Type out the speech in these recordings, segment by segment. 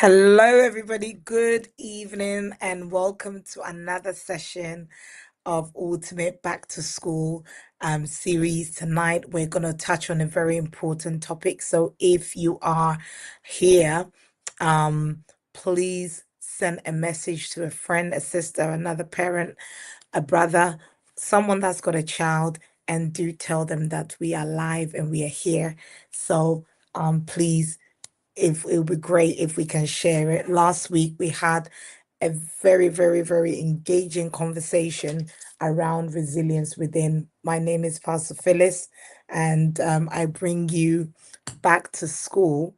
Hello, everybody. Good evening, and welcome to another session of Ultimate Back to School series. Tonight, we're going to touch on a very important topic. So, if you are here, um, please send a message to a friend, a sister, another parent, a brother, someone that's got a child, and do tell them that we are live and we are here. So, please, if it would be great if we can share it. Last week we had a very, very, very engaging conversation around resilience within. My name is Pastor Phyllis, and I bring you back to school.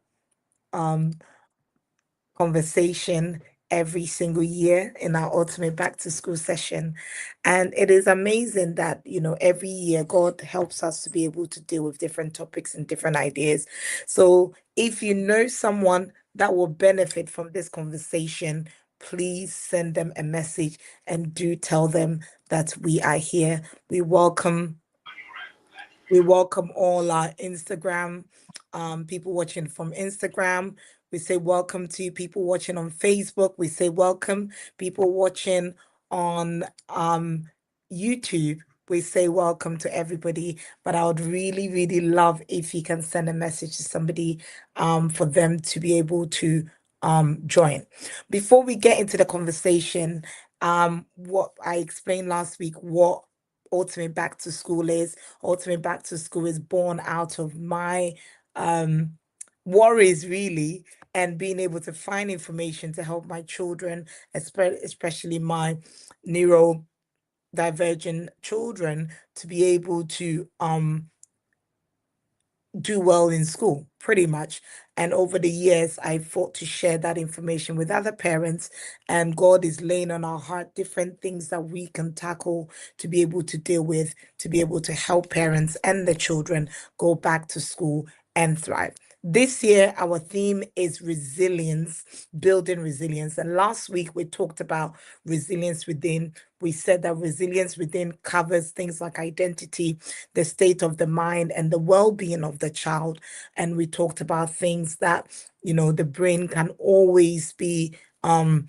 Um, Conversation every single year in our ultimate back to school session. And it is amazing that, every year God helps us to be able to deal with different topics and different ideas. So if you know someone that will benefit from this conversation, please send them a message and do tell them that we are here. We welcome all our Instagram people watching from Instagram. We say welcome to people watching on Facebook. We say welcome people watching on YouTube. We say welcome to everybody. But I would really, really love if you can send a message to somebody for them to be able to join. Before we get into the conversation, what I explained last week, what Ultimate Back to School is. Ultimate Back to School is born out of my um, worries, really, and being able to find information to help my children, especially my neurodivergent children, to be able to do well in school, pretty much. And over the years, I fought to share that information with other parents. And God is laying on our heart different things that we can tackle to be able to deal with, to be able to help parents and the children go back to school and thrive. This year, our theme is resilience, building resilience. And last week, we talked about resilience within. We said that resilience within covers things like identity, the state of the mind, and the well being of the child. And we talked about things that, the brain can always be. You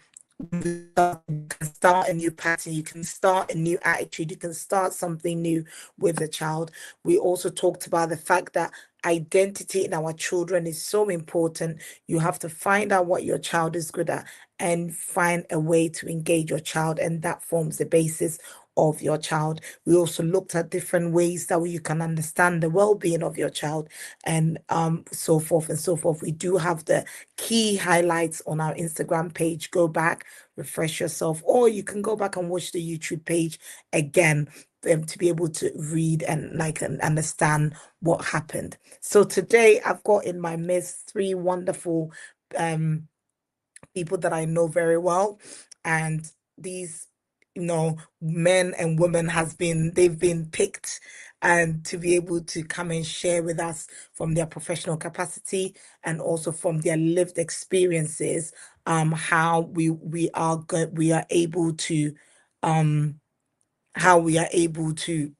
can start a new pattern, you can start a new attitude, you can start something new with the child. We also talked about the fact that identity in our children is so important. You have to find out what your child is good at and find a way to engage your child, and that forms the basis of your child. We also looked at different ways that you can understand the well-being of your child, and so forth and so forth. We do have the key highlights on our Instagram page. Go back, refresh yourself, or you can go back and watch the YouTube page again, to be able to read and understand what happened. So today I've got in my midst three wonderful um people that I know very well. And these, men and women they've been picked and to be able to come and share with us from their professional capacity and also from their lived experiences, how we are able to um how we are able to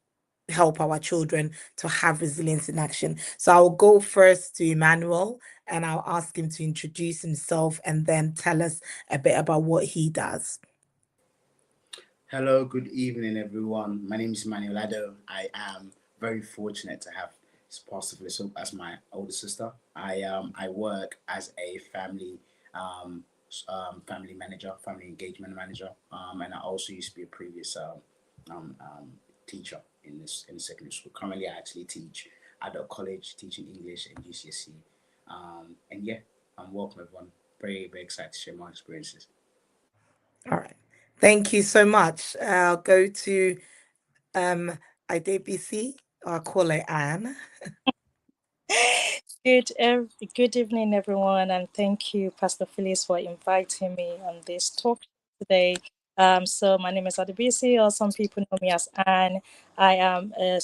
help our children to have resilience in action. So I'll go first to Emmanuel and I'll ask him to introduce himself and then tell us a bit about what he does. Hello, good evening, everyone. My name is Manuel Ado. I am very fortunate to have possibly so as my older sister. I work as a family manager, family engagement manager, and I also used to be a previous um, um, teacher in secondary school. Currently, I actually teach at a college teaching English and GCSE. And yeah, I'm welcome everyone. Very very excited to share my experiences. All right. Thank you so much. I'll go to um IDBC, or I'll call it Anne. Good evening, everyone, and thank you, Pastor Phyllis, for inviting me on this talk today. So my name is Adibisi, or some people know me as Anne. I am a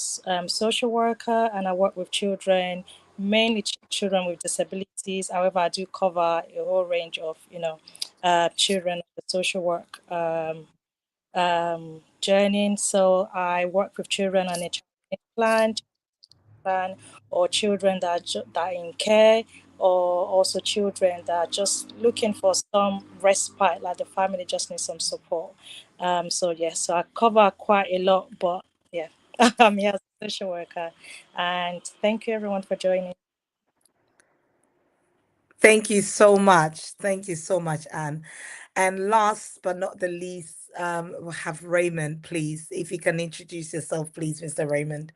social worker, and I work with children, mainly children with disabilities. However, I do cover a whole range of, children of the social work journey. So I work with children on a plan, or children that are in care, or also children that are just looking for some respite, like the family just needs some support. So yeah, so I cover quite a lot, but yeah, I'm here as a social worker, and thank you everyone for joining. Thank you so much. Thank you so much, Anne. And last but not the least, we'll have Raymond, please. If you can introduce yourself, please, Mr. Raymond.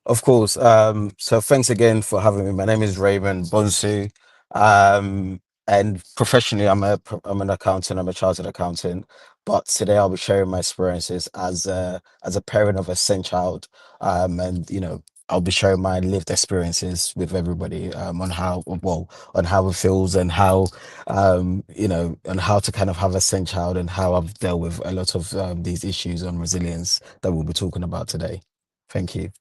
Of course. So thanks again for having me. My name is Raymond Bonsu. And professionally, I'm an accountant. I'm a chartered accountant. But today I'll be sharing my experiences as a parent of a sent child. And I'll be sharing my lived experiences with everybody on how it feels and how and how to kind of have a sent child and how I've dealt with a lot of these issues on resilience that we'll be talking about today. Thank you.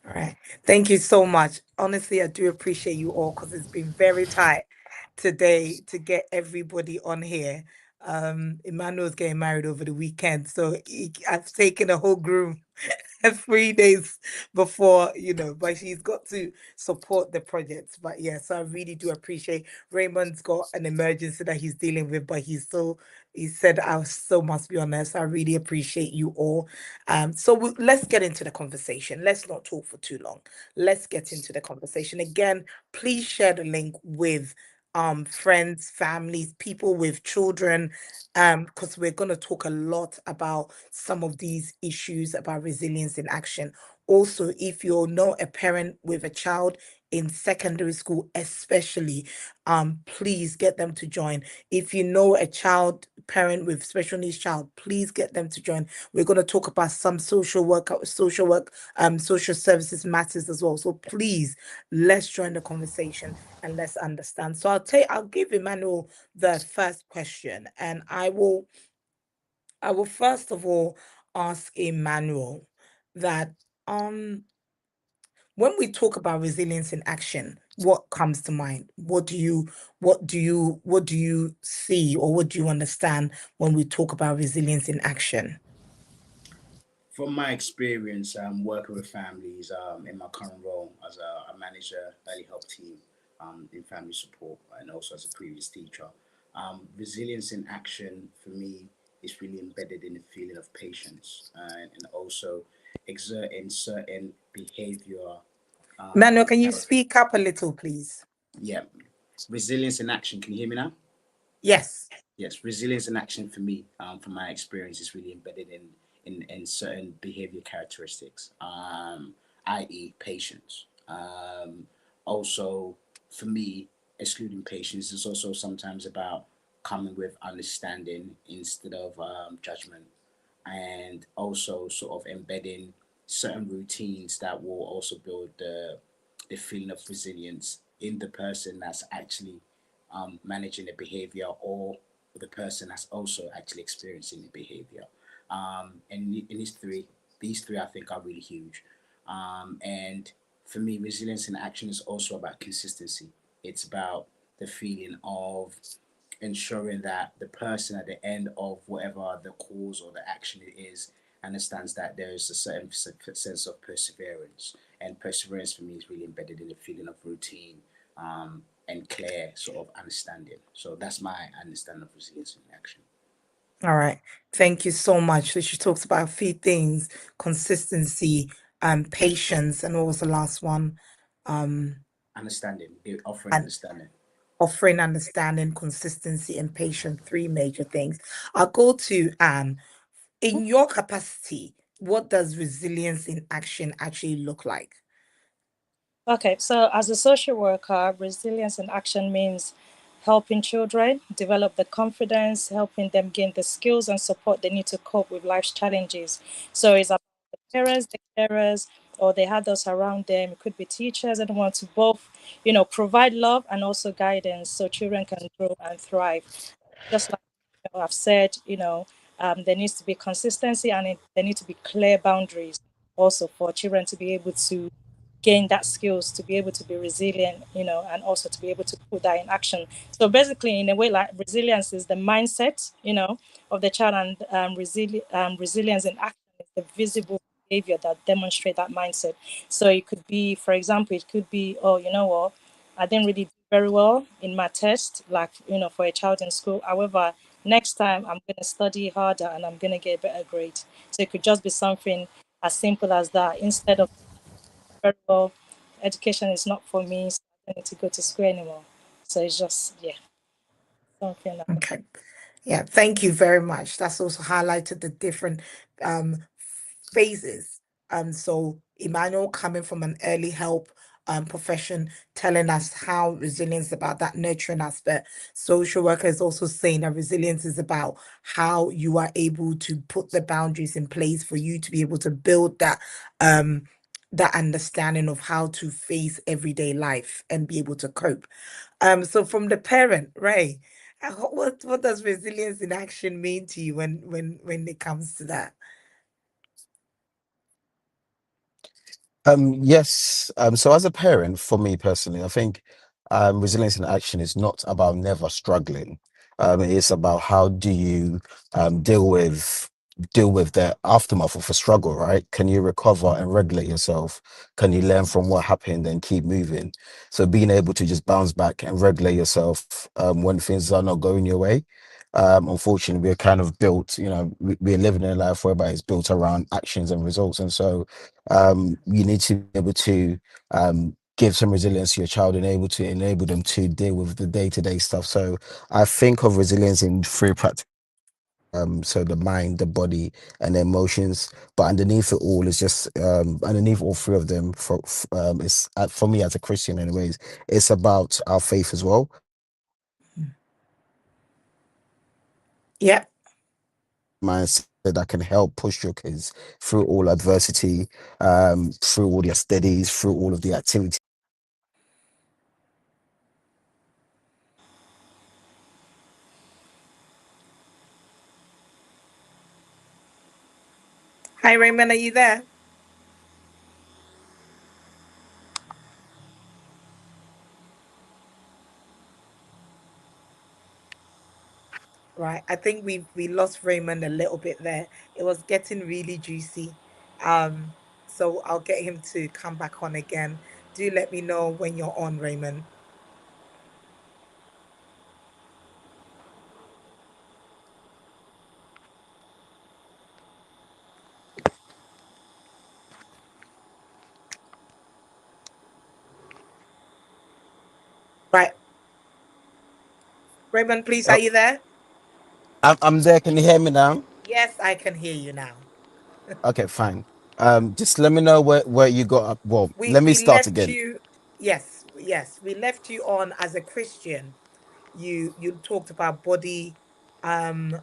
All right. Thank you so much. Honestly, I do appreciate you all because it's been very tight today to get everybody on here. Emmanuel's getting married over the weekend, so I've taken a whole groom 3 days before, but he's got to support the projects. But yes, I really do appreciate Raymond's got an emergency that he's dealing with, but he said I still must be honest. I really appreciate you all. So let's get into the conversation. Let's not talk for too long. Let's get into the conversation. Again, please share the link with friends, families, people with children, because we're going to talk a lot about some of these issues about resilience in action. Also, if you know a parent with a child in secondary school, especially, please get them to join. If you know a child parent with special needs child, please get them to join. We're going to talk about some social services matters as well. So please, let's join the conversation and let's understand. So I'll give Emmanuel the first question, and I will first of all ask Emmanuel that um when we talk about resilience in action, what comes to mind? What do you see, or what do you understand when we talk about resilience in action? From my experience working with families in my current role as a manager, early help team in family support, and also as a previous teacher, resilience in action for me is really embedded in the feeling of patience and also exerting certain behavior. Emmanuel, can you Char- speak up a little, please? yeah, resilience in action. Can you hear me now? Yes. Yes, resilience in action for me, from my experience, is really embedded in certain behavior characteristics, i.e., patience. Also, for me, excluding patience is also sometimes about coming with understanding instead of judgment, and also sort of embedding certain routines that will also build the feeling of resilience in the person that's actually managing the behavior, or the person that's also actually experiencing the behavior. And these three I think are really huge. And for me, resilience in action is also about consistency. It's about the feeling of ensuring that the person at the end of whatever the cause or the action it is understands that there is a certain sense of perseverance. And perseverance for me is really embedded in the feeling of routine, and clear sort of understanding. So that's my understanding of resilience in action. All right. Thank you so much. So she talks about a few things: consistency, patience, and what was the last one? Um, Understanding, offering and understanding. offering understanding, consistency, and patience, three major things. I'll go to Anne. In your capacity, what does resilience in action actually look like? Okay, so as a social worker, resilience in action means helping children develop the confidence, helping them gain the skills and support they need to cope with life's challenges. So it's about the parents, the carers, or the adults around them. It could be teachers and want to both, provide love and also guidance so children can grow and thrive. Just like I've said, there needs to be consistency, and there need to be clear boundaries also for children to be able to gain that skills to be able to be resilient, and also to be able to put that in action. So basically, in a way, like resilience is the mindset, of the child, and resilience in action is the visible behavior that demonstrate that mindset. So it could be, for example, it could be, oh, you know what, I didn't really do very well in my test, like, for a child in school. However, next time I'm going to study harder and I'm going to get a better grade. So it could just be something as simple as that. Instead of very well, education is not for me, so I don't need to go to school anymore. So it's just, yeah, something that. Okay. Yeah, thank you very much. That's also highlighted the different um phases. So Emmanuel coming from an early help profession, telling us how resilience is about that nurturing aspect. Social worker is also saying that resilience is about how you are able to put the boundaries in place for you to be able to build um that understanding of how to face everyday life and be able to cope. So from the parent, Ray, what does resilience in action mean to you when it comes to that? Yes. So as a parent, for me personally, I think resilience in action is not about never struggling. It's about how do you deal with the aftermath of a struggle, right? Can you recover and regulate yourself? Can you learn from what happened and keep moving? So being able to just bounce back and regulate yourself when things are not going your way. Unfortunately, we're kind of built, we're living in a life whereby it's built around actions and results. And so you need to be able to give some resilience to your child and able to enable them to deal with the day-to-day stuff. So I think of resilience in three practices. So the mind, the body, and the emotions. But underneath it all is just underneath all three of them. It's for me as a Christian, anyways. It's about our faith as well. Yeah. Mindset that can help push your kids through all adversity, through all their studies, through all of the activities. Hi, Raymond, are you there? Right. I think we lost Raymond a little bit there. It was getting really juicy. Um, so I'll get him to come back on again. Do let me know when you're on, Raymond. Right. Raymond, please, are Oh, you there? I'm there. Can you hear me now? Yes, I can hear you now. Okay, fine. Just let me know where you got up. Well, We let me we start left again. you, yes, yes, we left you on as a Christian. You talked about body, um,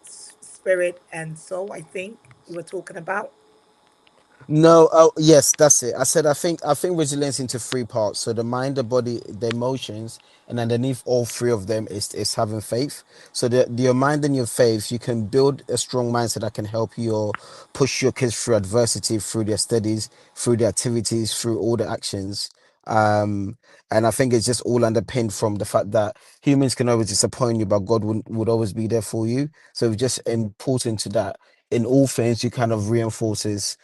spirit, and soul, I think you were talking about. No, oh yes, that's it. I think resilience into three parts. So the mind, the body, the emotions, and underneath all three of them is having faith. So your mind and your faith, you can build a strong mindset that can help you or push your kids through adversity, through their studies, through the activities, through all the actions. Um, and I think it's just all underpinned from the fact that humans can always disappoint you, but God would always be there for you. So it's just important to that in all things you kind of reinforce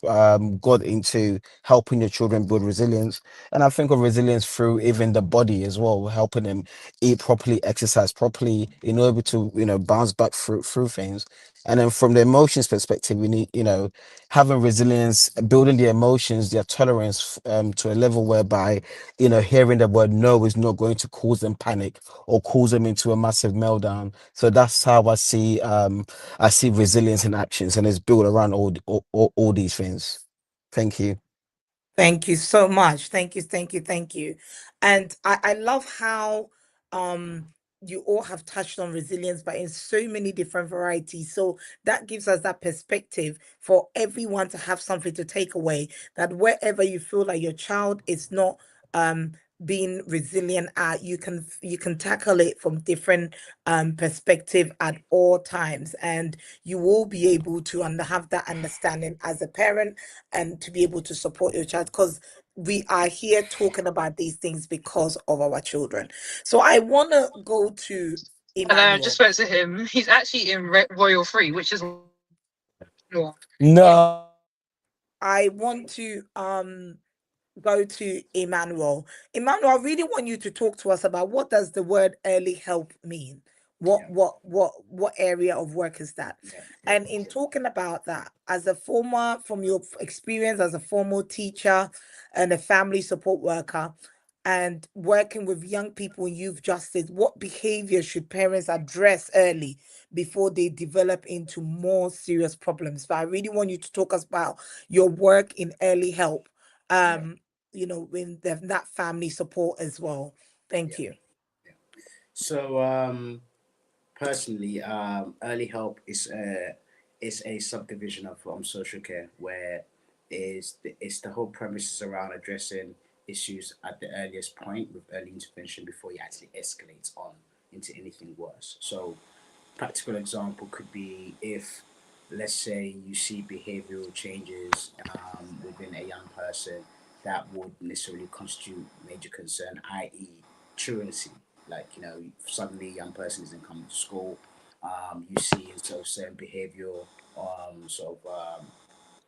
God into helping your children build resilience. And I think of resilience through even the body as well, helping them eat properly, exercise properly in order to, bounce back through things. And then from the emotions perspective, we need, having resilience, building the emotions, their tolerance to a level whereby, hearing the word no is not going to cause them panic or cause them into a massive meltdown. So that's how I see resilience in actions, and it's built around all these things. Thank you. Thank you so much. Thank you, thank you, thank you. And I love how um you all have touched on resilience, but in so many different varieties. So that gives us that perspective for everyone to have something to take away, that wherever you feel like your child is not um being resilient at, you can tackle it from different perspective at all times, and you will be able to have that understanding as a parent and to be able to support your child, because we are here talking about these things because of our children. So I want to go to Hello, I just Emmanuel. spoke to him. He's actually in Royal Free, which is more. No. I want to go to Emmanuel. Emmanuel, I really want you to talk to us about what does the word early help mean? Yeah, What area of work is that? yeah, yeah, And in talking about that, as a former, from your experience as a former teacher and a family support worker, and working with young people in youth justice, what behavior should parents address early before they develop into more serious problems? But I really want you to talk us about your work in early help, yeah, um when that family support as well. Thank yeah, you. yeah. So personally, early help is a subdivision of social care where it's the whole premise is around addressing issues at the earliest point with early intervention before it actually escalates on into anything worse. So practical example could be if, let's say, you see behavioral changes within a young person that would necessarily constitute major concern, i.e., truancy. Like, suddenly a young person isn't coming to school. You see in sort of certain sort of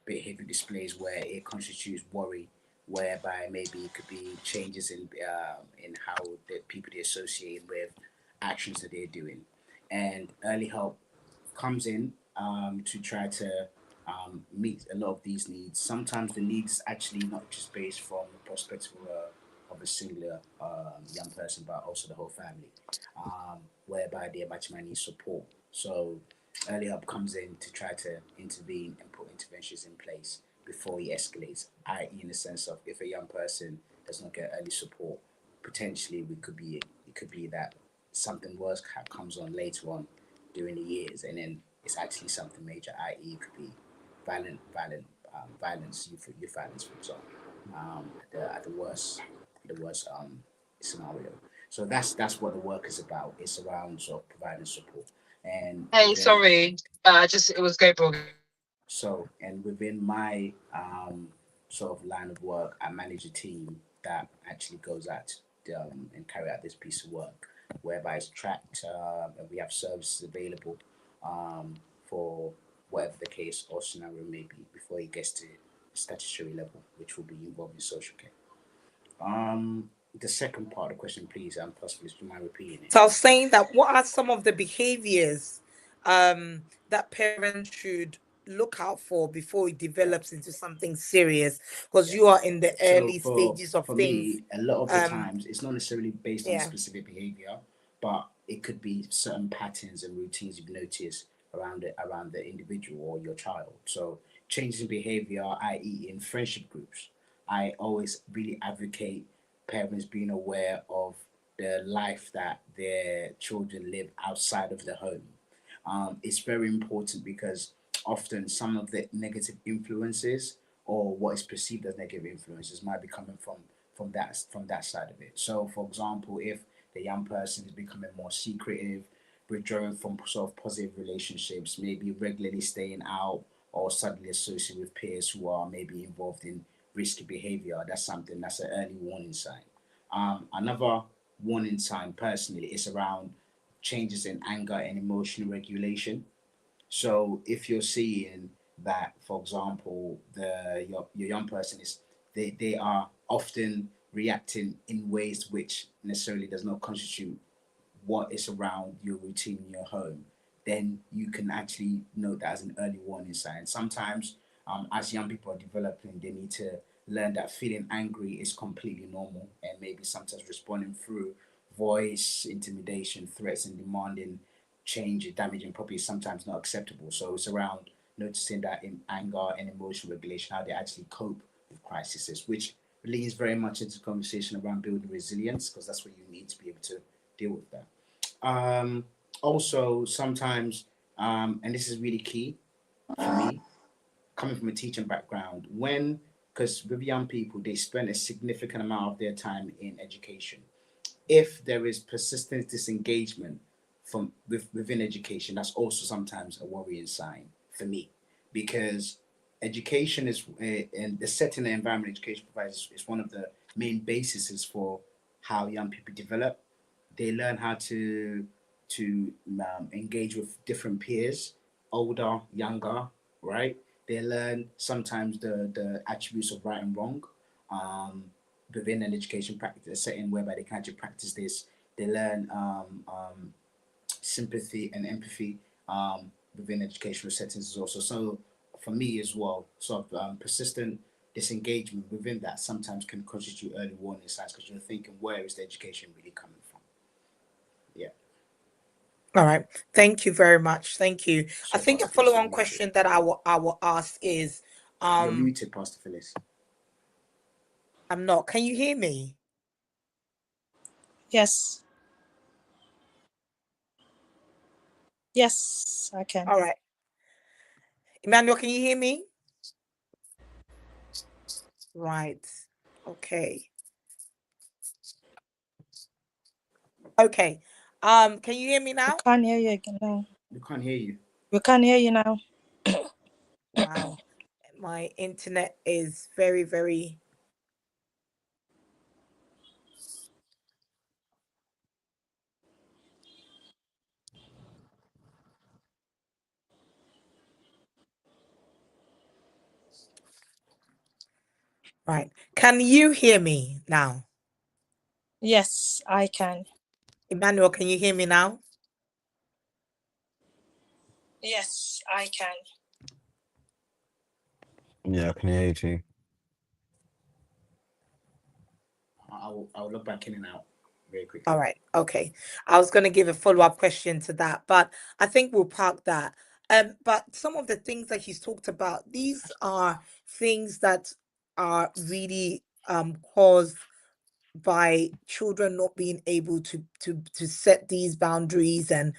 behavior displays where it constitutes worry, whereby maybe it could be changes in how the people they associate with actions that they're doing, and early help comes in to try to meet a lot of these needs. Sometimes the needs actually not just based from the perspective of a singular young person, but also the whole family, whereby they much might need support. So early help comes in to try to intervene and put interventions in place before he escalates, i.e., in the sense of if a young person does not get early support, potentially it could be that something worse comes on later on during the years, and then it's actually something major, i.e., it could be violence, youth violence, for example, at the worst scenario. So that's what the work is about. It's around sort of providing support, and Hey, within sorry. Just it was Gabriel. within my sort of line of work, I manage a team that actually goes out and carry out this piece of work, whereby it's tracked and we have services available for whatever the case or scenario may be before it gets to statutory level, which will be involving social care. The second part of the question, please, possibly, do you mind repeating it? So I was saying that what are some of the behaviors that parents should look out for before it Yeah. develops into something serious? Because Yeah. you are in the So early stages of for things. me, a lot of the Um, times it's not necessarily based on a yeah. specific behavior, but it could be certain patterns and routines you've noticed around the individual or your child. So changes in behavior, i.e., in friendship groups, I always really advocate parents being aware of the life that their children live outside of the home. It's very important because often some of the negative influences or what is perceived as negative influences might be coming from that side of it. So, for example, if the young person is becoming more secretive, withdrawing from sort of positive relationships, maybe regularly staying out, or suddenly associated with peers who are maybe involved in risky behavior, that's an early warning sign. Another warning sign, personally, is around changes in anger and emotional regulation. So if you're seeing that, for example, your young person is they are often reacting in ways which necessarily does not constitute what is around your routine in your home, then you can actually note that as an early warning sign. Sometimes, as young people are developing, they need to learn that feeling angry is completely normal, and maybe sometimes responding through voice, intimidation, threats, and demanding change, damaging property is sometimes not acceptable. So it's around noticing that in anger and emotional regulation, how they actually cope with crises, which leads very much into the conversation around building resilience, because that's what you need to be able to deal with that. Um, Also, sometimes, and this is really key for me, coming from a teaching background, because with young people, they spend a significant amount of their time in education. If there is persistent disengagement within education, that's also sometimes a worrying sign for me, because education is and the setting and environment education provides is one of the main bases for how young people develop. They learn how to engage with different peers, older, younger, right? They learn sometimes the attributes of right and wrong. within an education practice setting whereby they can actually practice this. They learn sympathy and empathy within educational settings as well. So for me as well, sort of persistent disengagement within that sometimes can constitute early warning signs because you're thinking, where is the education really coming from? Yeah. All right. Thank you very much. Thank you. I So think a Pastor Phyllis, you're follow-on muted. question that I will ask is, You're muted, Pastor Phyllis. I'm not. Can you hear me? Yes. Yes, I can. All right. Emmanuel, can you hear me? Right. Okay. Okay. Can you hear me We now? can't hear you again now. We can't hear you. We can't hear you now. Wow. My internet is very, very. Right. Can you hear me now? Yes, I can. Emmanuel, can you hear me now? Yes, I can. Yeah, I can hear you too. I'll look back in and out very quickly. All right. Okay. I was going to give a follow-up question to that, but I think we'll park that. But some of the things that he's talked about, these are things that are really caused by children not being able to set these boundaries and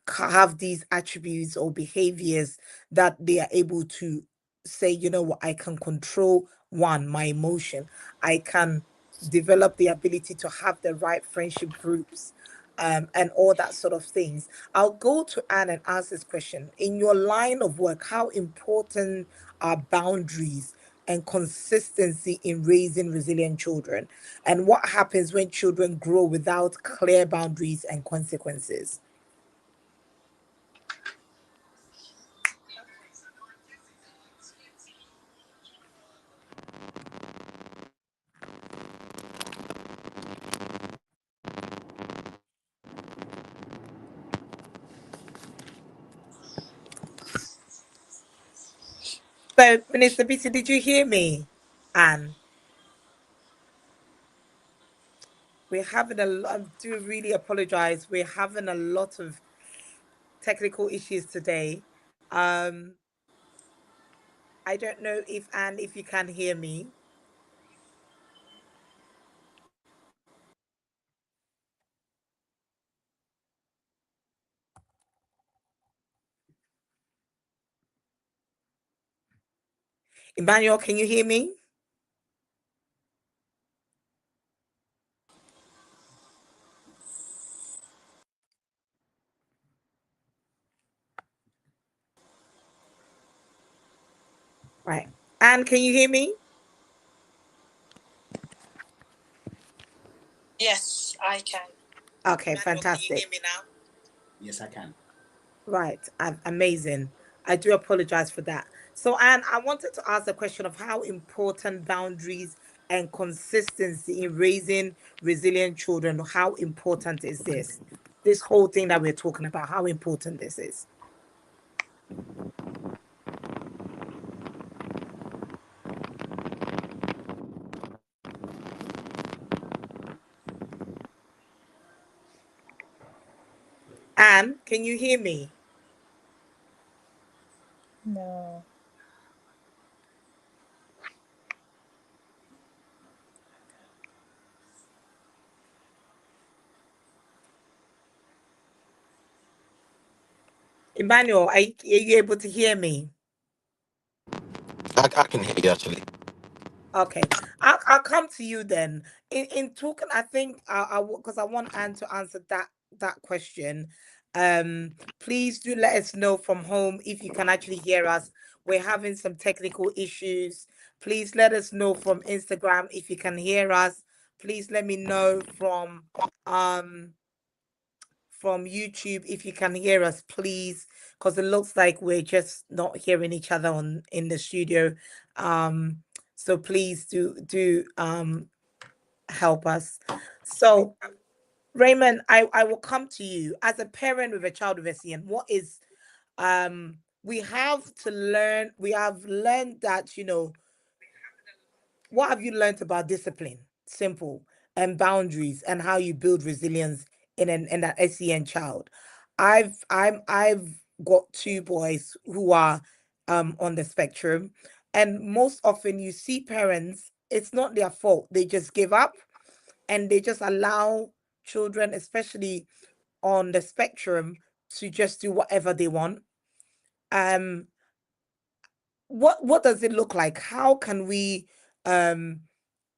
have these attributes or behaviors that they are able to say, you know what, I can control my emotion. I can develop the ability to have the right friendship groups, and all that sort of things. I'll go to Anne and ask this question. In your line of work, how important are boundaries and consistency in raising resilient children? And what happens when children grow without clear boundaries and consequences? So, Minister Bitty, did you hear me? Anne, we're having I do really apologize. We're having a lot of technical issues today. Um, I don't know if Anne, if you can hear me. Emmanuel, can you hear me? Right. Anne, can you hear me? Yes, I can. Okay, Emmanuel, can you hear fantastic. me now? Yes, I can. Right, amazing. I do apologize for that. So, Anne, I wanted to ask the question of how important boundaries and consistency in raising resilient children. How important is this? This whole thing that we're talking about, how important this is. Anne, can you hear me? No. Emmanuel, are you able to hear me? I can hear you actually. Okay, I'll come to you then. In talking, I think because I want Anne to answer that question. Please do let us know from home if you can actually hear us. We're having some technical issues. Please let us know from Instagram if you can hear us. Please let me know um from YouTube if you can hear us, please, because it looks like we're just not hearing each other in the studio. Um, So please do help us. So Raymond, I will come to you as a parent with a child with SEN. What is we have to learn, we have learned that, what have you learned about discipline? Simple. And boundaries and how you build resilience in an SEN child. I've got two boys who are on the spectrum. And most often you see parents, it's not their fault. They just give up and they just allow children, especially on the spectrum, to just do whatever they want. Um, what does it look like? How can we um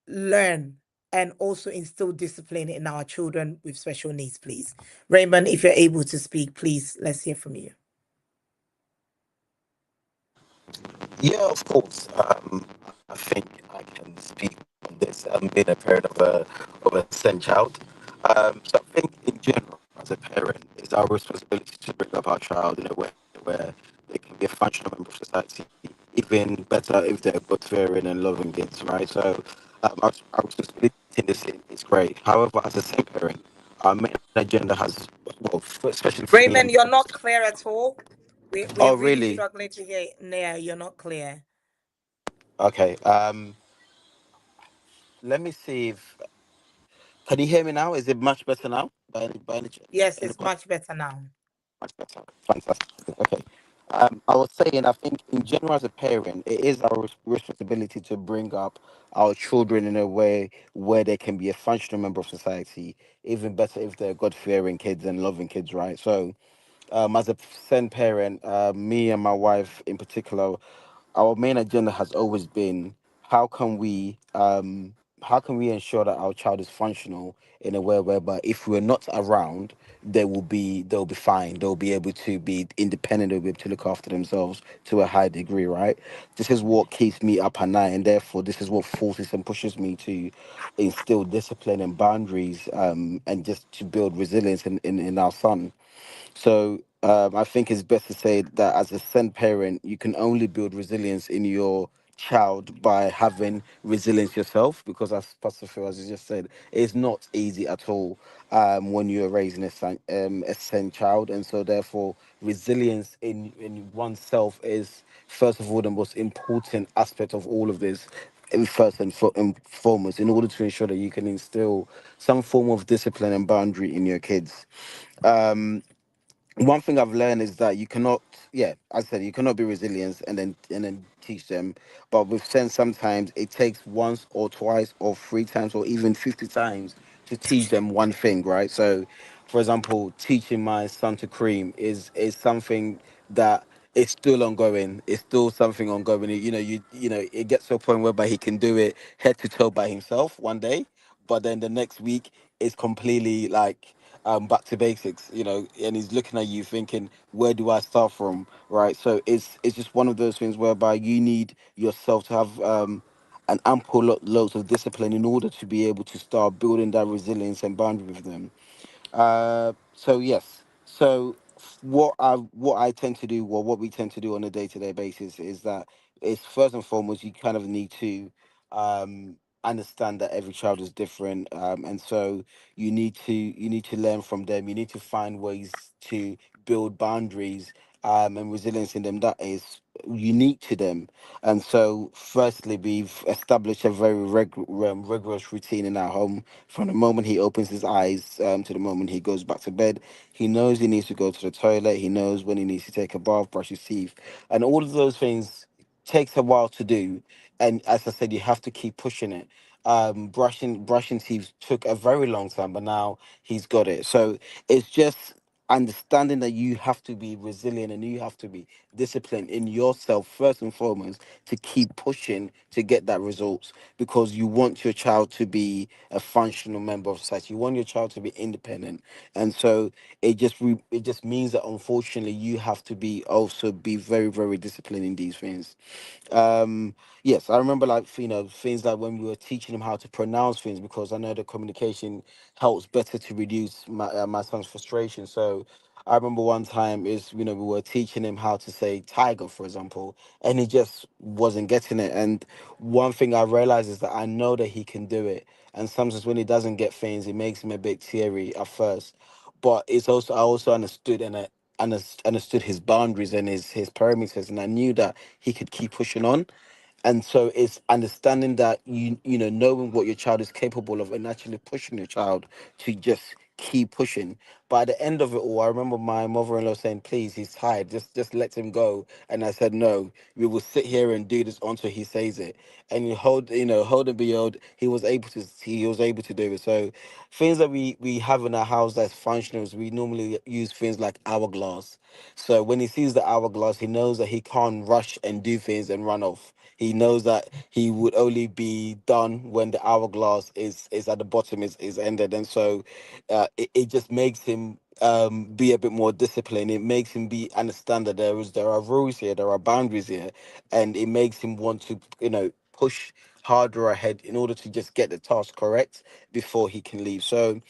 learn and also instill discipline in our children with special needs, please? Raymond, if you're able to speak, please, let's hear from you. Yeah, of course. I think I can speak on this. Being a parent of a sent child. So I think in general, as a parent, it's our responsibility to bring up our child in a way where they can be a functional member of society. Even better if they're God fearing and loving kids, right? So our responsibility in this is great. However, as a same parent, our main agenda has, well, especially for me and Raymond, you're not clear at all. We're oh really really? struggling to hear. No, you're not clear. Okay. Let me see if can you hear me now? Is it much better now? Yes, Any it's point? much better now. Much better. Fantastic. Okay. I was saying, I think in general, as a parent, it is our responsibility to bring up our children in a way where they can be a functional member of society. Even better if they're God fearing kids and loving kids, right? So, as a send parent, me and my wife in particular, our main agenda has always been how can we um how can we ensure that our child is functional in a way whereby if we're not around, they'll be fine. They'll be able to be independent. They'll be able to look after themselves to a high degree, right? This is what keeps me up at night, and therefore this is what forces and pushes me to instill discipline and boundaries, and just to build resilience in our son. So I think it's best to say that as a send parent, you can only build resilience in your child by having resilience yourself. Because as Pastor Phil, as you just said, it's not easy at all when you're raising a send child, and so therefore resilience in oneself is first of all the most important aspect of all of this. In first and foremost, in order to ensure that you can instill some form of discipline and boundary in your kids. Um, One thing I've learned is that you cannot, yeah, as I said, you cannot be resilient and then teach them. But with sense, sometimes it takes once or twice or three times or even 50 times to teach them one thing, right? So, for example, teaching my son to cream is something that it's still ongoing. It's still something ongoing. It gets to a point whereby he can do it head to toe by himself one day, but then the next week it's completely like back to basics, and he's looking at you thinking, where do I start from, right? So it's just one of those things whereby you need yourself to have an ample loads of discipline in order to be able to start building that resilience and boundary with them. So yes. So what I tend to do, or what we tend to do on a day to day basis, is that it's first and foremost you kind of need to understand that every child is different, and so you need to learn from them. You need to find ways to build boundaries and resilience in them that is unique to them. And so, firstly, we've established a very rigorous routine in our home. From the moment he opens his eyes to the moment he goes back to bed, he knows he needs to go to the toilet. He knows when he needs to take a bath, brush his teeth, and all of those things takes a while to do. And as I said, you have to keep pushing it. Brushing teeth took a very long time, but now he's got it. So it's just understanding that you have to be resilient and you have to be disciplined in yourself first and foremost to keep pushing to get that results, because you want your child to be a functional member of society. You want your child to be independent, and so it just means that unfortunately you have to be also be very very disciplined in these things. Yes, I remember, like, things like when we were teaching him how to pronounce things, because I know the communication helps better to reduce my son's frustration. So So I remember one time is, we were teaching him how to say tiger, for example, and he just wasn't getting it. And one thing I realized is that I know that he can do it. And sometimes when he doesn't get things, it makes him a bit teary at first. But it's also, I also understood, and understood his boundaries and his parameters, and I knew that he could keep pushing on. And so it's understanding that knowing what your child is capable of and actually pushing your child to just keep pushing. But at the end of it all, I remember my mother-in-law saying, please, he's tired, just let him go. And I said, no, we will sit here and do this until he says it. And hold and behold, he was able to do it. So things that we have in our house that's functional is we normally use things like hourglass. So when he sees the hourglass, he knows that he can't rush and do things and run off. He knows that he would only be done when the hourglass is at the bottom, is ended. And so it just makes him be a bit more disciplined. It makes him be understand that there are rules here, there are boundaries here, and it makes him want to push harder ahead in order to just get the task correct before he can leave. So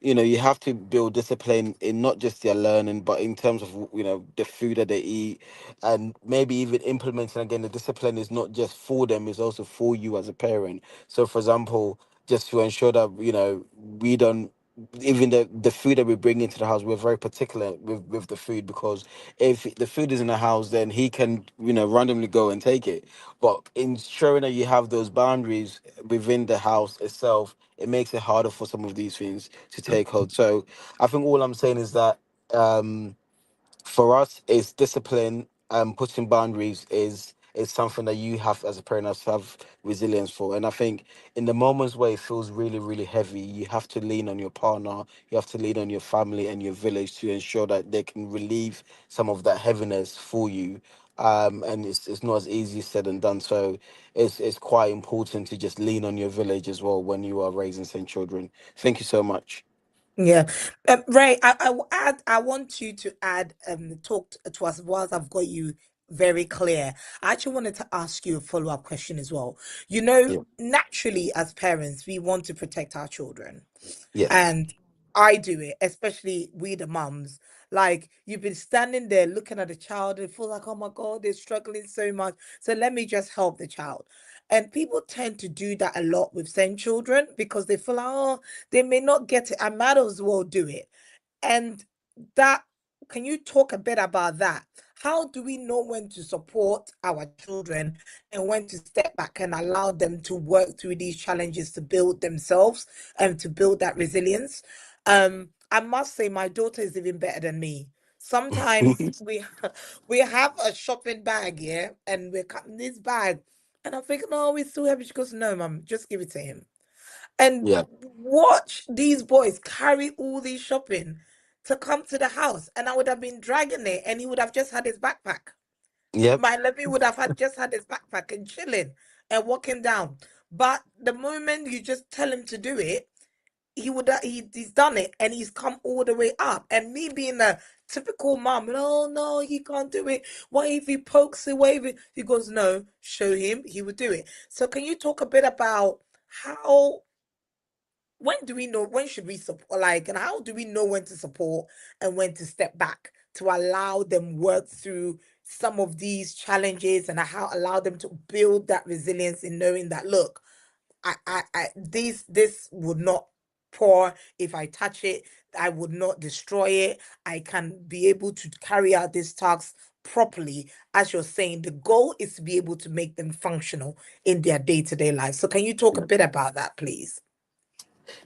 you have to build discipline in not just their learning, but in terms of the food that they eat, and maybe even implementing again the discipline is not just for them, it's also for you as a parent. So for example, just to ensure that we don't, even the food that we bring into the house, we're very particular with the food, because if the food is in the house, then he can randomly go and take it. But ensuring that you have those boundaries within the house itself, it makes it harder for some of these things to take hold. So I think all I'm saying is that um, for us, it's discipline. Putting boundaries is something that you have as a parent has to have resilience for. And I think in the moments where it feels really, really heavy, you have to lean on your partner, you have to lean on your family and your village to ensure that they can relieve some of that heaviness for you. And it's not as easy said and done. So it's quite important to just lean on your village as well when you are raising some children. Thank you so much. Yeah. Ray, I want you to add, talk to us whilst I've got you very clear. I actually wanted to ask you a follow-up question as well. Yeah. Naturally, as parents, we want to protect our children. Yes. And I do it, especially we the mums. Like you've been standing there looking at the child and feel like, oh my God, they're struggling so much. So let me just help the child. And people tend to do that a lot with same children because they feel like, oh, they may not get it. I might as well do it. And that, can you talk a bit about that? How do we know when to support our children and when to step back and allow them to work through these challenges to build themselves and to build that resilience? I must say my daughter is even better than me. Sometimes we have a shopping bag, yeah, and we're cutting this bag, and I'm thinking, oh, it's too heavy. She goes, no, mum, just give it to him. And Yeah. watch these boys carry all these shopping to come to the house. And I would have been dragging it, and he would have just had his backpack. Yep. My Levy would have had his backpack and chilling and walking down. But the moment you just tell him to do it, he's done it and he's come all the way up. And me being a typical mom, no, no, he can't do it. What if he pokes away? He goes, no, show him, he would do it. So can you talk a bit about how, when do we know, when should we support, like, and how do we know when to support and when to step back to allow them work through some of these challenges, and how allow them to build that resilience in knowing that, look, this would not pour if I touch it. I would not destroy it. I can be able to carry out this task properly. As you're saying, the goal is to be able to make them functional in their day-to-day life. So can you talk a bit about that, please?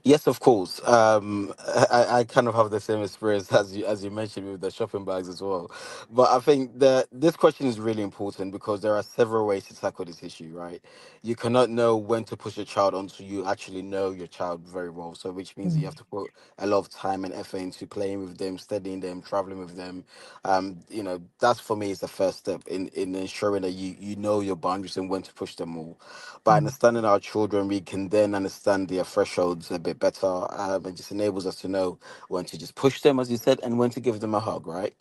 Yes, of course. I kind of have the same experience as you mentioned with the shopping bags as well. But I think that this question is really important because there are several ways to tackle this issue, right? You cannot know when to push a child until you actually know your child very well. So which means you have to put a lot of time and effort into playing with them, studying them, traveling with them. That's for me is the first step in ensuring that you know your boundaries and when to push them all. By Mm, understanding our children, we can then understand their thresholds a bit better. It just enables us to know when to just push them, as you said, and when to give them a hug, right?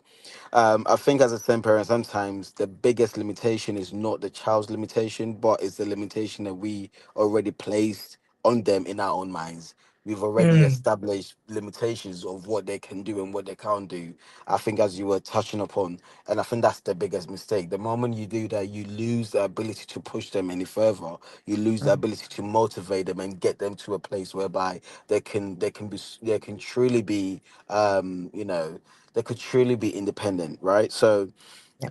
I think as a same parent, sometimes the biggest limitation is not the child's limitation, but it's the limitation that we already placed on them in our own minds. we've already Mm, established limitations of what they can do and what they can't do. I think, as you were touching upon, and I think that's the biggest mistake. The moment you do that, you lose the ability to push them any further. You lose the mm, ability to motivate them and get them to a place whereby they can truly be, you know, they could truly be independent, right? So yeah,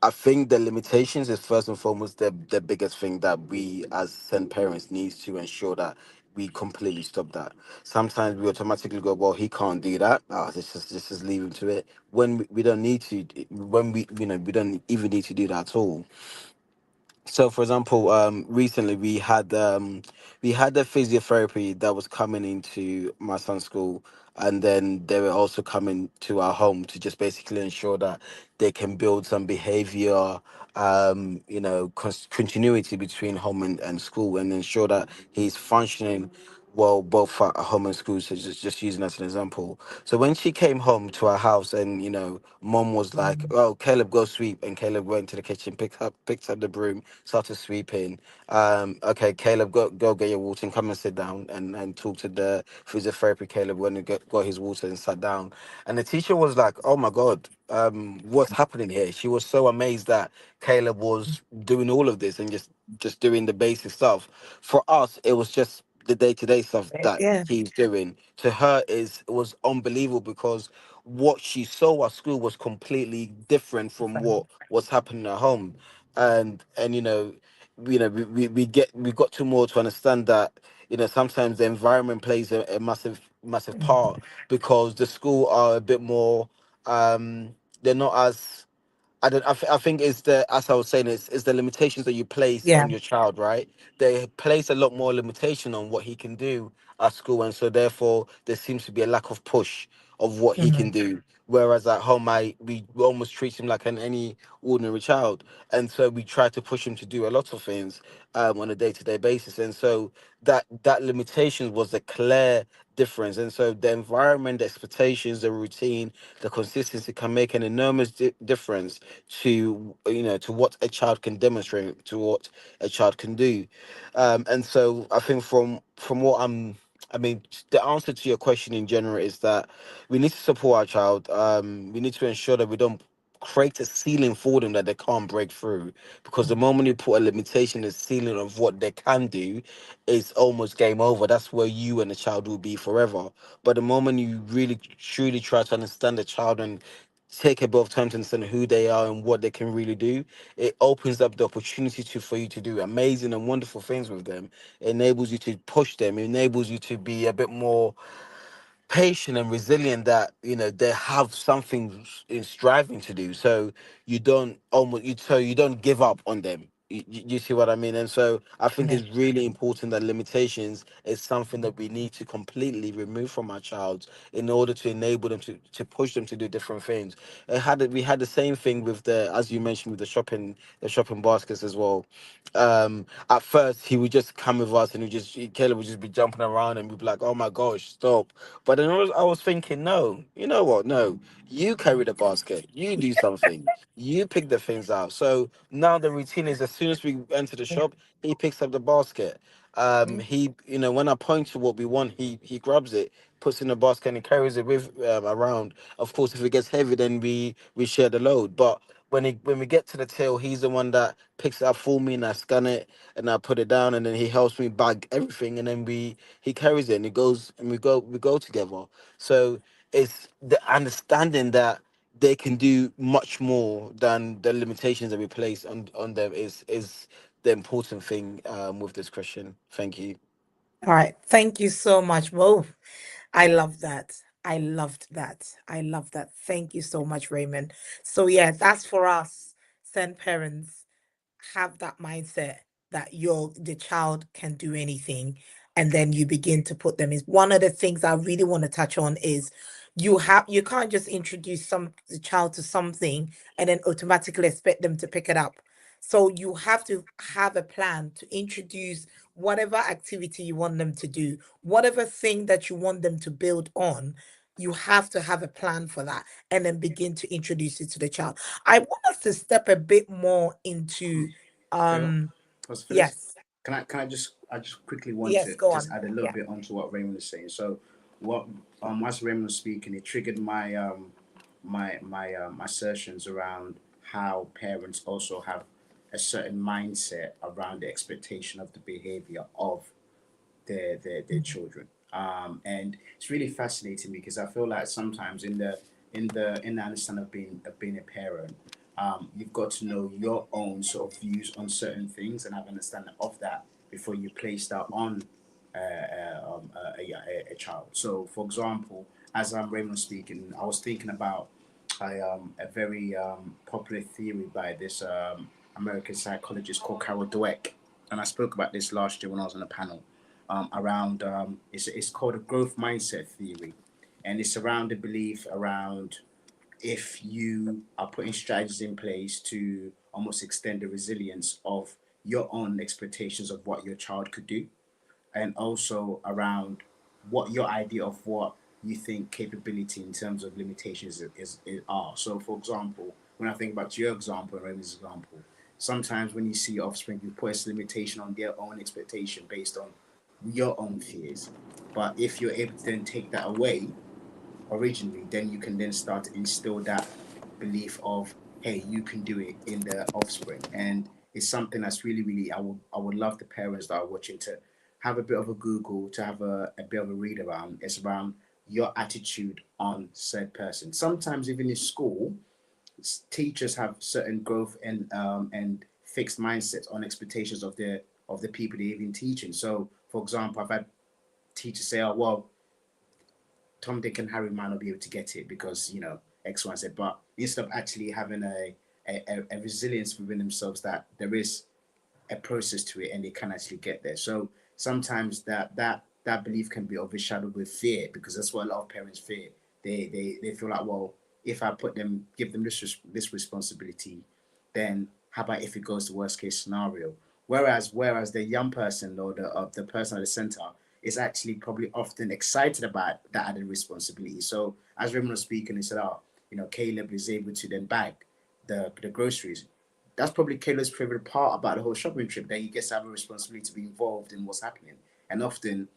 I think the limitations is first and foremost the biggest thing that we as send parents needs to ensure that we completely stop that. Sometimes we automatically go, well, he can't do that. This is leave him to it. When we don't need to, when we don't even need to do that at all. So for example, recently we had the physiotherapy that was coming into my son's school, and then they were also coming to our home to just basically ensure that they can build some behavior, continuity between home and school, and ensure that he's functioning well both at home and school. So just using as an example. So when she came home to our house, and mom was like, mm, "Oh, Caleb, go sweep," and Caleb went to the kitchen, picked up the broom, started sweeping. Okay, Caleb, go get your water and come and sit down and talk to the physiotherapy. Caleb went and got his water and sat down, and the teacher was like, "Oh my God, what's happening here?" She was so amazed that Caleb was doing all of this and just doing the basic stuff. For us, it was just the day-to-day stuff that yeah, he's doing. To her, is it was unbelievable because what she saw at school was completely different from what was happening at home. And we got to more to understand that sometimes the environment plays a massive mm, part, because the school are a bit more, they're not as, I think it's the, as I was saying, it's the limitations that you place yeah, on your child, right? They place a lot more limitation on what he can do at school, and so therefore there seems to be a lack of push of what he can mm, do. Whereas at home, we almost treat him like any ordinary child, and so we try to push him to do a lot of things on a day-to-day basis, and so that limitation was a clear difference. And so the environment, the expectations, the routine, the consistency can make an enormous difference to to what a child can demonstrate, to what a child can do. And so I think from what I mean, the answer to your question in general is that we need to support our child. We need to ensure that we don't create a ceiling for them that they can't break through, because the moment you put a limitation, a ceiling of what they can do, it's almost game over. That's where you and the child will be forever. But the moment you really truly try to understand the child and take a bit of time to understand who they are and what they can really do, it opens up the opportunity for you to do amazing and wonderful things with them. It enables you to push them. It enables you to be a bit more patient and resilient, that they have something in striving to do, so you don't give up on them. You see what I mean? And so I think yeah, it's really important that limitations is something that we need to completely remove from our child in order to enable them to push them to do different things. We had the same thing with the, as you mentioned, with the shopping baskets as well. At first he would just come with us, and Caleb would just be jumping around and we'd be like, "Oh my gosh, stop." But then I was thinking, no, you know what? No, you carry the basket, you do something, you pick the things out. So now the routine is, as soon as we enter the yeah, shop, he picks up the basket. He, when I point to what we want, he grabs it, puts it in the basket, and he carries it with around. Of course, if it gets heavy, then we share the load. But when we get to the till, he's the one that picks it up for me, and I scan it and I put it down, and then he helps me bag everything, and then he carries it and it goes, and we go together. So it's the understanding that they can do much more than the limitations that we place on them is the important thing with this question. Thank you. all right, thank you so much, Mo. I love that. I loved that. I love that. Thank you so much, Raymond. So yeah, that's for us, send parents, have that mindset that the child can do anything, and then you begin to put them in. One of the things I really want to touch on is you can't just introduce the child to something and then automatically expect them to pick it up. So you have to have a plan to introduce whatever activity you want them to do, whatever thing that you want them to build on. You have to have a plan for that and then begin to introduce it to the child. I want us to step a bit more into Phil, um was Phyllis? yes. I just quickly want Yes, to go just on. add a little Yeah. bit onto what Raymond was saying. So what as Raymond was speaking, it triggered my my assertions around how parents also have a certain mindset around the expectation of the behavior of their children. And it's really fascinating because I feel like sometimes in the understanding of being a parent, you've got to know your own sort of views on certain things and have an understanding of that before you place that on a child. So, for example, as Raymond was speaking, I was thinking about a very popular theory by this American psychologist called Carol Dweck, and I spoke about this last year when I was on a panel around it's called a growth mindset theory, and it's around the belief around if you are putting strategies in place to almost extend the resilience of your own expectations of what your child could do, and also around what your idea of what you think capability in terms of limitations is are. So, for example, when I think about your example and Remy's example, sometimes when you see your offspring, you put a limitation on their own expectation based on your own fears. But if you're able to then take that away originally, then you can then start to instill that belief of, hey, you can do it in the offspring. And it's something that's really, I would love the parents that are watching to have a bit of a Google, to have a bit of a read around. It's around your attitude on said person. Sometimes even in school, teachers have certain growth and fixed mindsets on expectations of the people they've been teaching. So, for example, I've had teachers say, "Oh, well, Tom, Dick, and Harry might not be able to get it because X, Y, Z." But instead of actually having a resilience within themselves that there is a process to it and they can actually get there. So sometimes that belief can be overshadowed with fear because that's what a lot of parents fear. They feel like, well, if I give them this responsibility, then how about if it goes to worst case scenario? Whereas the young person or the person at the center is actually probably often excited about that added responsibility. So as Raymond was speaking, he said, "Oh, Caleb is able to then bag the groceries." That's probably Caleb's favorite part about the whole shopping trip, that he gets to have a responsibility to be involved in what's happening. And often,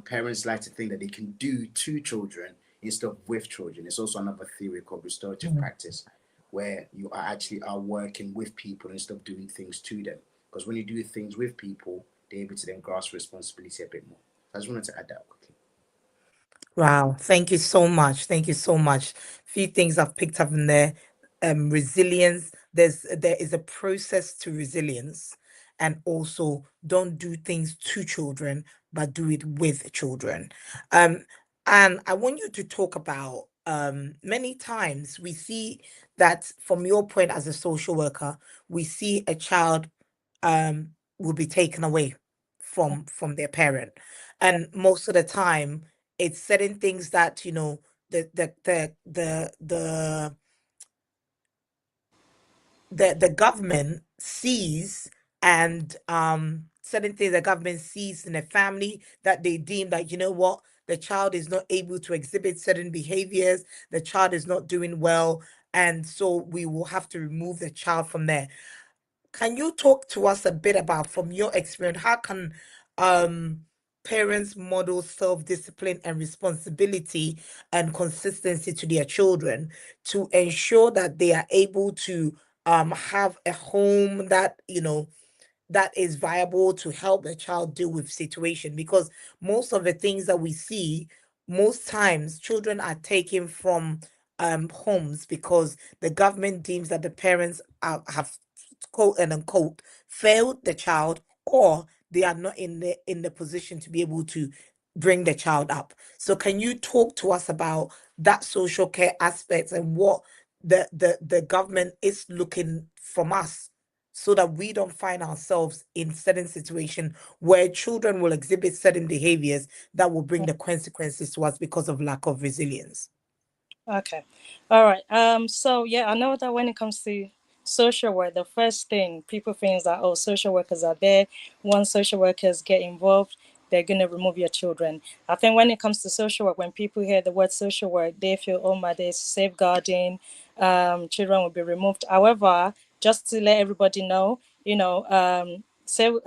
parents like to think that they can do to children instead of with children. It's also another theory called restorative Mm. practice, where you are actually are working with people instead of doing things to them. Because when you do things with people, they're able to then grasp responsibility a bit more. I just wanted to add that quickly. Wow, thank you so much. Thank you so much. Few things I've picked up in there. Resilience. There is a process to resilience, and also don't do things to children, but do it with children. Um, and I want you to talk about many times we see that from your point as a social worker, we see a child will be taken away from their parent, and most of the time it's certain things that the government sees, and certain things the government sees in a family that they deem that what, the child is not able to exhibit certain behaviors, the child is not doing well, and so we will have to remove the child from there. Can you talk to us a bit about, from your experience, how can um parents model self-discipline and responsibility and consistency to their children to ensure that they are able to have a home that that is viable to help the child deal with situation? Because most of the things that we see, most times children are taken from homes because the government deems that the parents have, quote and unquote, failed the child, or they are not in the position to be able to bring the child up. So can you talk to us about that social care aspect and what the government is looking from us, so that we don't find ourselves in certain situation where children will exhibit certain behaviors that will bring the consequences to us because of lack of resilience? Okay. All right. So yeah, I know that when it comes to social work, the first thing people think is that, oh, social workers are there. Once social workers get involved, they're gonna remove your children. I think when it comes to social work, when people hear the word social work, they feel, oh my days, safeguarding, children will be removed. However, just to let everybody know, So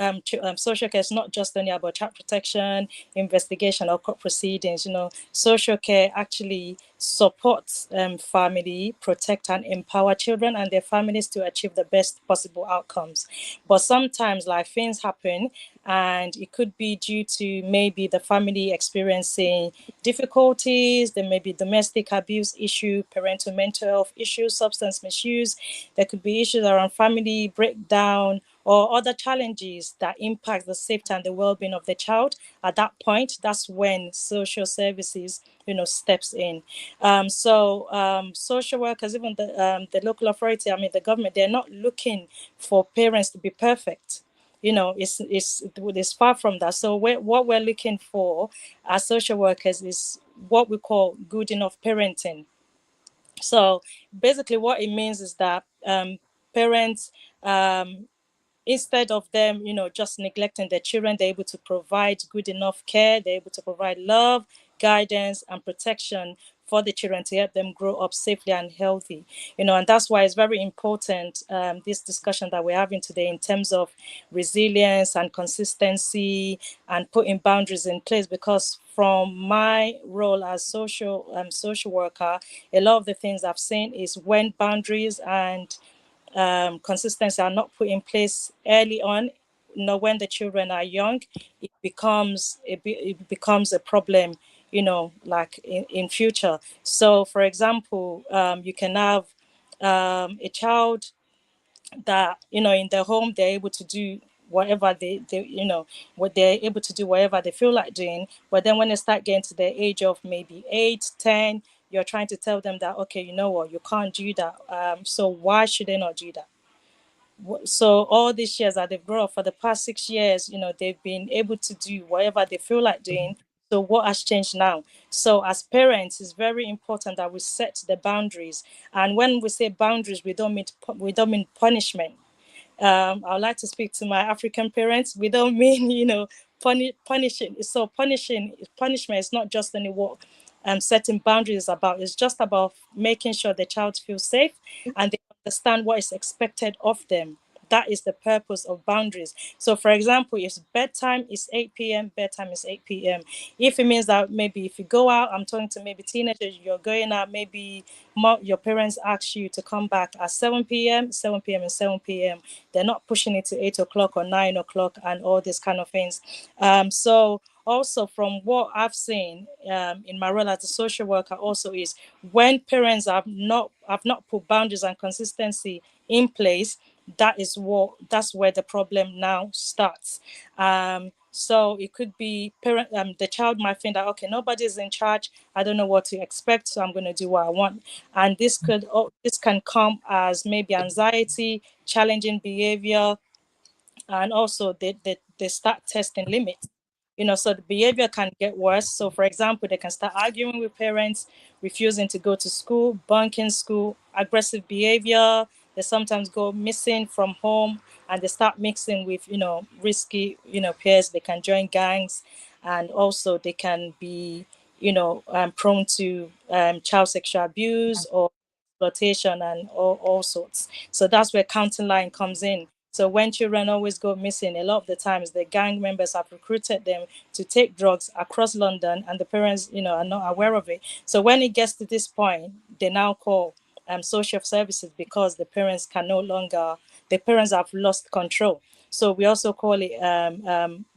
social care is not just only about child protection, investigation, or court proceedings. Social care actually supports family, protect and empower children and their families to achieve the best possible outcomes. But sometimes like things happen, and it could be due to maybe the family experiencing difficulties. There may be domestic abuse issue, parental mental health issues, substance misuse. There could be issues around family breakdown or other challenges that impact the safety and the well-being of the child. At that point, that's when social services steps in. Social workers, even the local authority, I mean the government, they're not looking for parents to be perfect. It's far from that. So what we're looking for as social workers is what we call good enough parenting. So basically what it means is that parents, instead of them just neglecting their children, they're able to provide good enough care. They're able to provide love, guidance and protection for the children to help them grow up safely and healthy. And that's why it's very important, this discussion that we're having today, in terms of resilience and consistency and putting boundaries in place. Because from my role as social worker, a lot of the things I've seen is when boundaries and consistency are not put in place early on, when the children are young, it becomes a problem, like in future. So for example, you can have a child that in their home they're able to do whatever what they're able to do, whatever they feel like doing. But then when they start getting to the age of maybe 8, 10, you're trying to tell them that, okay, you know what, you can't do that. So why should they not do that? So all these years that they've grown up, for the past 6 years, they've been able to do whatever they feel like doing. So what has changed now? So as parents, it's very important that we set the boundaries. And when we say boundaries, we don't mean punishment. I would like to speak to my African parents. We don't mean, punishing. So punishment is not just only what setting boundaries is about. It's just about making sure the child feels safe and they understand what is expected of them. That is the purpose of boundaries. So, for example, if bedtime is 8 p.m., bedtime is 8 p.m. If it means that maybe if you go out, I'm talking to maybe teenagers, you're going out, maybe your parents ask you to come back at 7 p.m., 7 p.m. and 7 p.m. They're not pushing it to 8 o'clock or 9 o'clock and all these kind of things. So also from what I've seen in my role as a social worker also is when parents have not put boundaries and consistency in place, that's where the problem now starts. So it could be the child might think that, okay, nobody's in charge, I don't know what to expect, so I'm going to do what I want. And this can come as maybe anxiety, challenging behavior, and also they start testing limits. So the behavior can get worse. So for example, they can start arguing with parents, refusing to go to school, bunking school, aggressive behavior. They sometimes go missing from home, and they start mixing with risky peers. They can join gangs, and also they can be prone to child sexual abuse or exploitation and all sorts. So that's where counting line comes in. So when children always go missing, a lot of the times the gang members have recruited them to take drugs across London, and the parents, are not aware of it. So when it gets to this point, they now call social services because the parents have lost control. So we also call it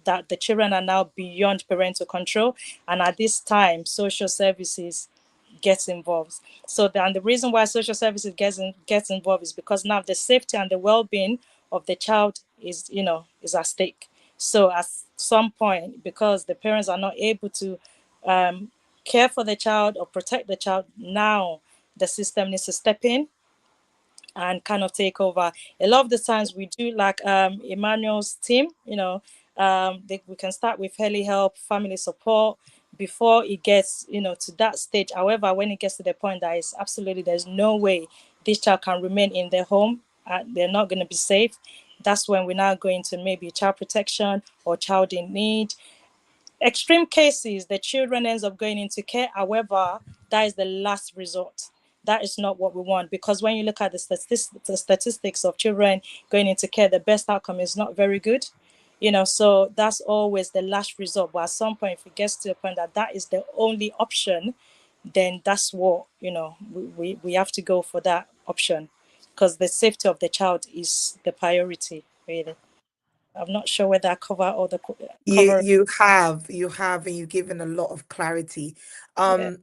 that the children are now beyond parental control, and at this time, social services gets involved. So then the reason why social services gets involved is because now the safety and the well-being of the child is at stake. So at some point, because the parents are not able to care for the child or protect the child, now the system needs to step in and kind of take over. A lot of the times we do like Emmanuel's team, we can start with early help, family support before it gets, to that stage. However, when it gets to the point that is absolutely, there's no way this child can remain in their home, they're not going to be safe. That's when we're now going to maybe child protection or child in need. Extreme cases, the children ends up going into care. However, that is the last resort. that is not what we want, because when you look at the statistics of children going into care, the best outcome is not very good. So that's always the last resort. But at some point, if it gets to a point that that is the only option, then that's what, we have to go for that option, because the safety of the child is the priority, really. I'm not sure whether I cover all the You cover. you have, and you've given a lot of clarity. Yeah,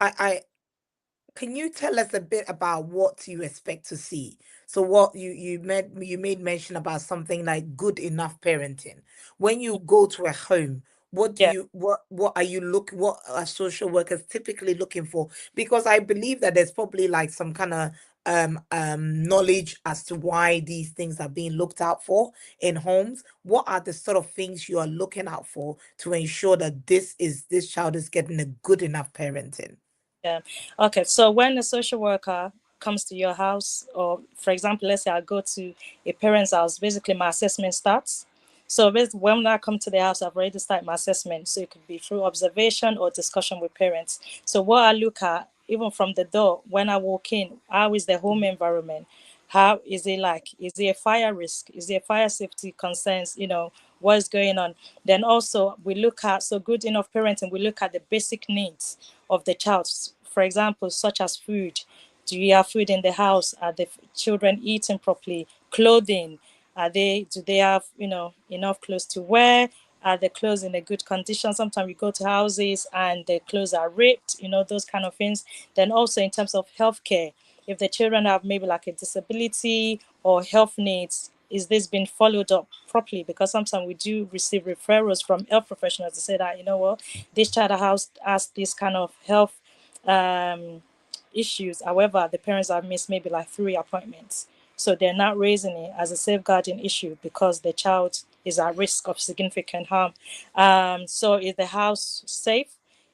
I Can you tell us a bit about what you expect to see? So what you made mention about something like good enough parenting. When you go to a home, yeah, what are social workers typically looking for? Because I believe that there's probably like some kind of knowledge as to why these things are being looked out for in homes. What are the sort of things you are looking out for to ensure that this child is getting a good enough parenting? yeah. Okay, so when a social worker comes to your house, or for example, let's say I go to a parent's house, basically my assessment starts. So when I come to the house, I've already started my assessment. So it could be through observation or discussion with parents. So what I look at, even from the door, when I walk in, how is the home environment? How is it like? Is there a fire risk? Is there fire safety concerns? What is going on? Then also we look at, so good enough parenting, we look at the basic needs of the child. For example, such as food. Do you have food in the house? Are the children eating properly? Clothing. Do they have, enough clothes to wear? Are the clothes in a good condition? Sometimes we go to houses and the clothes are ripped, those kind of things. Then also in terms of healthcare, if the children have maybe like a disability or health needs, is this being followed up properly? Because sometimes we do receive referrals from health professionals to say that, this child has this kind of health um, issues. However, the parents have missed maybe like 3 appointments. So they're not raising it as a safeguarding issue because the child is at risk of significant harm. So is the house safe?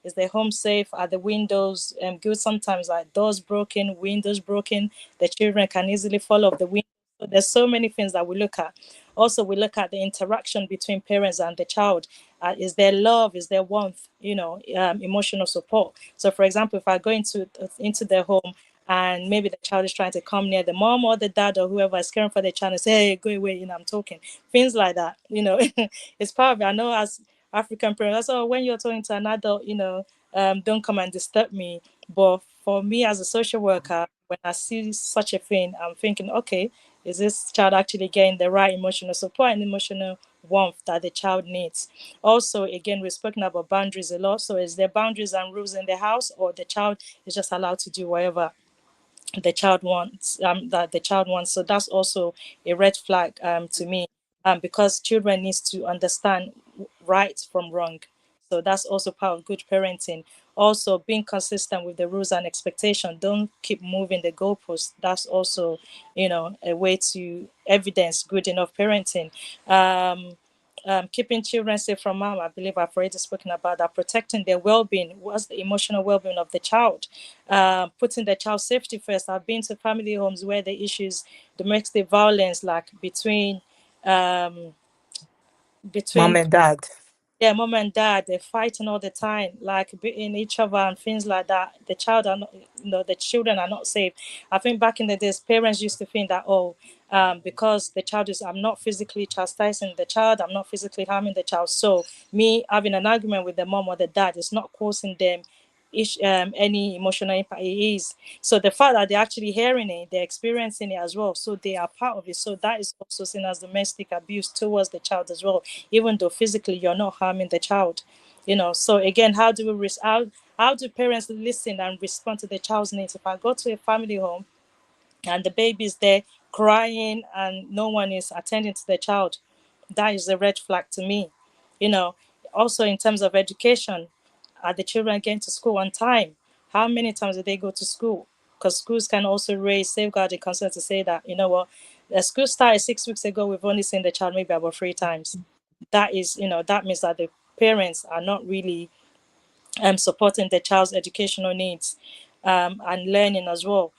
Is the home safe? Are the windows good? Sometimes like doors broken, windows broken. The children can easily fall off the window. So there's so many things that we look at. Also, we look at the interaction between parents and the child. Is there love? Is there warmth? Emotional support. So, for example, if I go into their home and maybe the child is trying to come near the mom or the dad or whoever is caring for the child and say, "Hey, go away," I'm talking. Things like that. It's part of it. I know as African parents, oh, when you're talking to an adult, don't come and disturb me. But for me as a social worker, when I see such a thing, I'm thinking, okay, is this child actually getting the right emotional support and emotional warmth that the child needs? Also, again, we've spoken about boundaries a lot. So is there boundaries and rules in the house, or the child is just allowed to do whatever the child wants? So that's also a red flag to me, because children needs to understand right from wrong. So that's also part of good parenting. Also being consistent with the rules and expectation. Don't keep moving the goalposts. That's also, a way to evidence good enough parenting. Keeping children safe from harm, I believe I've already spoken about that. Protecting their well-being. What's the emotional well-being of the child? Putting the child's safety first. I've been to family homes where the issues, domestic violence, like um, Mom between and dad. yeah, mom and dad, they're fighting all the time, like beating each other and things like that. The child are not, the children are not safe. I think back in the days, parents used to think that, oh, because the child is, I'm not physically chastising the child, I'm not physically harming the child. So me having an argument with the mom or the dad is not causing them any emotional impact. It is. So the fact that they're actually hearing it, they're experiencing it as well. So they are part of it. So that is also seen as domestic abuse towards the child as well, even though physically you're not harming the child. So again, how do parents listen and respond to the child's needs? If I go to a family home and the baby is there crying and no one is attending to the child, that is a red flag to me. you know Also, in terms of education, are the children getting to school on time? How many times do they go to school? Because schools can also raise safeguarding concerns to say that, what, the school started 6 weeks ago, we've only seen the child maybe about 3 times. That means that the parents are not really supporting the child's educational needs, and learning as well.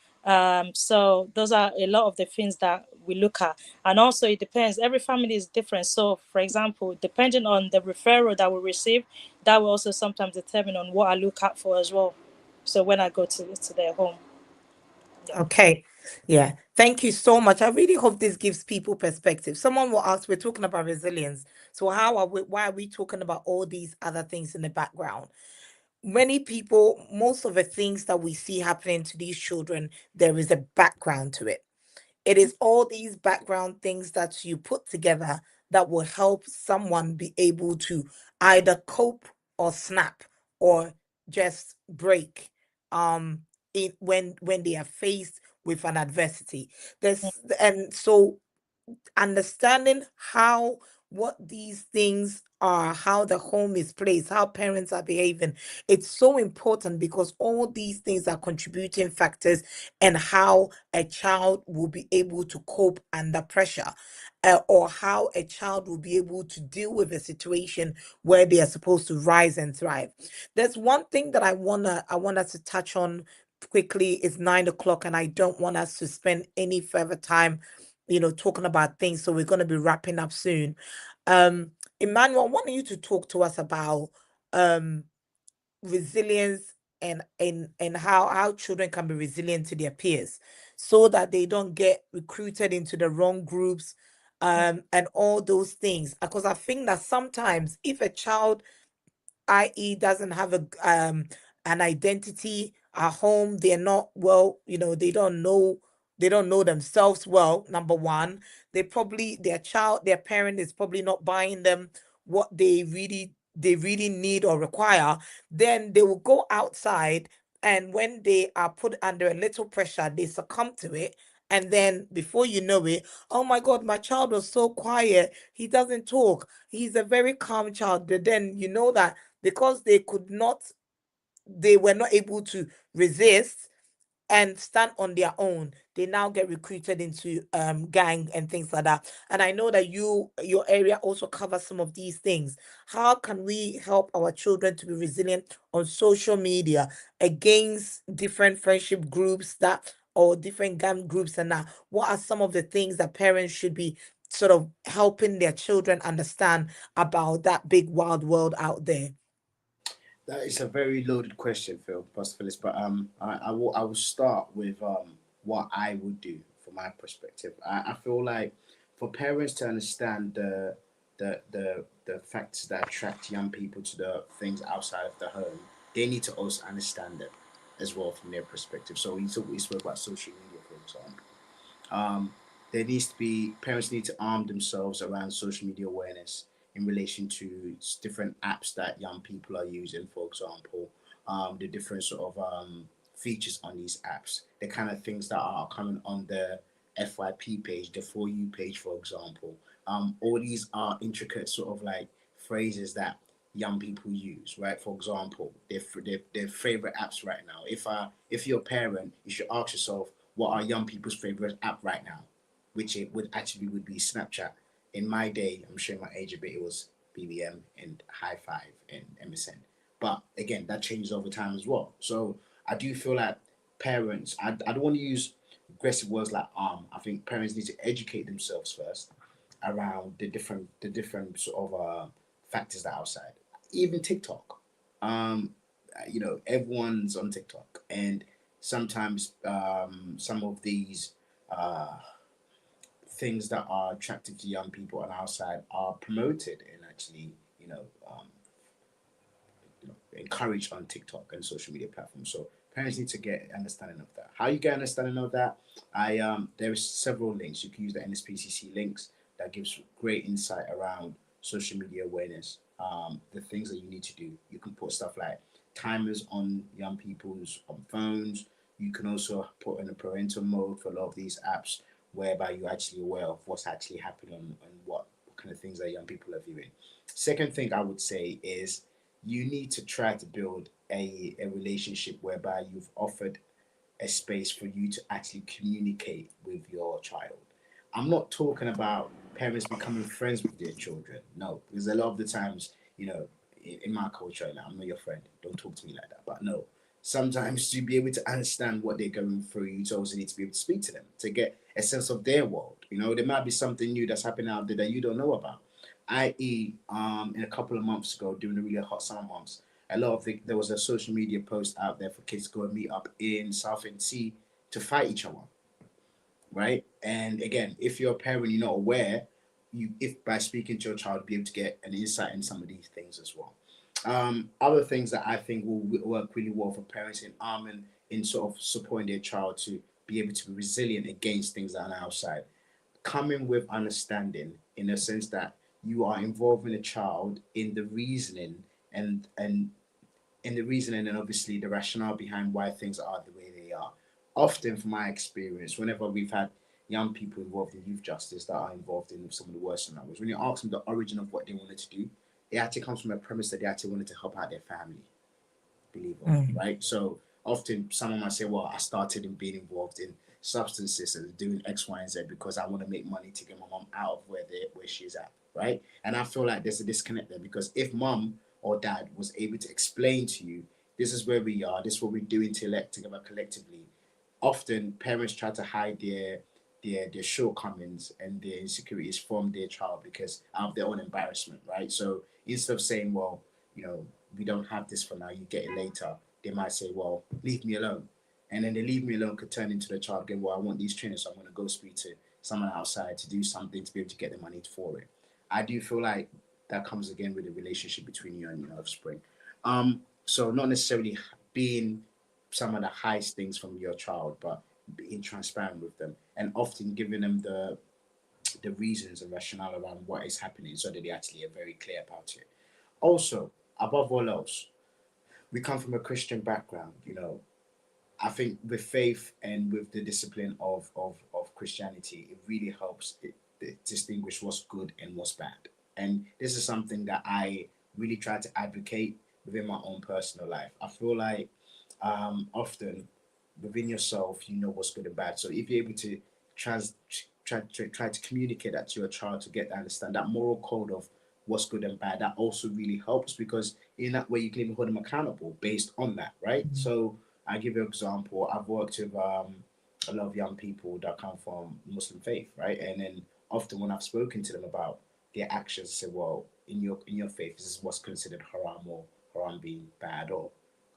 So those are a lot of the things that we look at. And also it depends, every family is different. So for example, depending on the referral that we receive, that will also sometimes determine on what I look out for as well. So when I go to their home. Okay. Yeah. Thank you so much. I really hope this gives people perspective. Someone will ask, we're talking about resilience. So why are we talking about all these other things in the background? Many people, most of the things that we see happening to these children, there is a background to it. It is all these background things that you put together that will help someone be able to either cope or snap or just break when they are faced with an adversity. There's and so understanding how what these things are, how the home is placed, how parents are behaving. It's so important because all these things are contributing factors and how a child will be able to cope under pressure. Or how a child will be able to deal with a situation where they are supposed to rise and thrive. There's one thing that I want us to touch on quickly. It's 9 o'clock, and I don't want us to spend any further time talking about things. So we're going to be wrapping up soon. Um, Emmanuel, I want you to talk to us about um resilience and how children can be resilient to their peers so that they don't get recruited into the wrong groups and all those things. Because I think that sometimes if a child i.e. doesn't have a an identity at home, they're not well, they don't know themselves well. Number one, their parent is probably not buying them what they really need or require. Then they will go outside, and when they are put under a little pressure, they succumb to it. And then before you know it, oh my God, my child was so quiet. He doesn't talk. He's a very calm child. But then you know that because they were not able to resist and stand on their own, they now get recruited into gang and things like that. And I know that your area also covers some of these things. How can we help our children to be resilient on social media against different friendship groups that or different gang groups? And that, what are some of the things that parents should be sort of helping their children understand about that big wild world out there? That is a very loaded question, Phil, Pastor Phyllis. But I will start with what I would do from my perspective. I feel like for parents to understand the factors that attract young people to the things outside of the home, they need to also understand them as well from their perspective. So we spoke about social media, for example. Um, there needs to be parents need to arm themselves around social media awareness in relation to different apps that young people are using. For example, the different sort of features on these apps, the kind of things that are coming on the FYP page, the for you page, for example. All these are intricate sort of like phrases that young people use, right? For example, their favorite apps right now. If you're a parent, you should ask yourself, what are young people's favorite app right now? Which it would actually would be Snapchat. In my day, I'm showing my age a bit, it was BBM and High Five and MSN. But again, that changes over time as well. So I do feel like parents, I don't want to use aggressive words like I think parents need to educate themselves first around the different sort of factors that are outside. Even TikTok. Everyone's on TikTok, and sometimes some of these uh, things that are attractive to young people on our side are promoted and actually, encouraged on TikTok and social media platforms. So parents need to get understanding of that. How you get understanding of that? There's several links. You can use the NSPCC links that gives great insight around social media awareness. The things that you need to do. You can put stuff like timers on young people's on phones. You can also put in a parental mode for a lot of these apps, whereby you're actually aware of what's actually happening and what kind of things that young people are viewing. Second thing I would say is you need to try to build a relationship whereby you've offered a space for you to actually communicate with your child. I'm not talking about parents becoming friends with their children. No, because a lot of the times, in my culture, like, I'm not your friend. Don't talk to me like that. But no, sometimes to be able to understand what they're going through, you also need to be able to speak to them to get a sense of their world. There might be something new that's happening out there that you don't know about. I.e., in a couple of months ago, during the really hot summer months, there was a social media post out there for kids to go and meet up in Southend Sea to fight each other, right? And again, if you're a parent, you're not aware, you if by speaking to your child, be able to get an insight in some of these things as well. Other things that I think will work really well for parents in sort of supporting their child to be able to be resilient against things that are outside, coming with understanding in the sense that you are involving a child in the reasoning and in the reasoning and obviously the rationale behind why things are the way they are. Often, from my experience, whenever we've had young people involved in youth justice that are involved in some of the worst scenarios, when you ask them the origin of what they wanted to do, it actually comes from a premise that they actually wanted to help out their family, believe it or not, Mm. right? So often someone might say, well, I started in being involved in substances and doing X, Y, and Z because I want to make money to get my mom out of where she's at, right? And I feel like there's a disconnect there because if mom or dad was able to explain to you, this is where we are, this is what we're doing together collectively, often parents try to hide their shortcomings and their insecurities from their child because of their own embarrassment, right? So instead of saying, well, you know, we don't have this for now, you get it later, they might say, well, leave me alone. And then the leave me alone could turn into the child again, well, I want these trainers, so I'm going to go speak to someone outside to do something to be able to get the money for it. I do feel like that comes again with the relationship between you and your offspring. So not necessarily being some of the highest things from your child, but being transparent with them and often giving them the reasons and rationale around what is happening so that they actually are very clear about it. Also, above all else, we come from a Christian background, you know. I think with faith and with the discipline of Christianity, it really helps it distinguish what's good and what's bad. And this is something that I really try to advocate within my own personal life. I feel like often within yourself, you know what's good and bad. So if you're able to trans try to communicate that to your child to get to understand that moral code of what's good and bad, that also really helps because in that way you can even hold them accountable based on that, right? So I give you an example. I've worked with a lot of young people that come from Muslim faith, right? And then often when I've spoken to them about their actions, I say, well, in your faith, this is what's considered haram or haram being bad or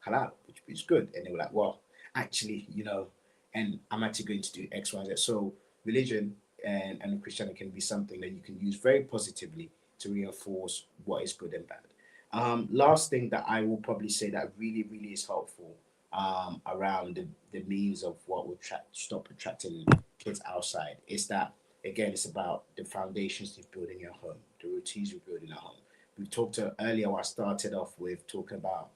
halal, which is good. And they were like, well, actually, you know, and I'm actually going to do X, Y, Z. So religion and Christianity can be something that you can use very positively to reinforce what is good and bad. Last thing that I will probably say that really, really is helpful around the means of what would stop attracting kids outside is that, again, it's about the foundations you build in your home, the routines you build in your home. We talked earlier, I started off with talking about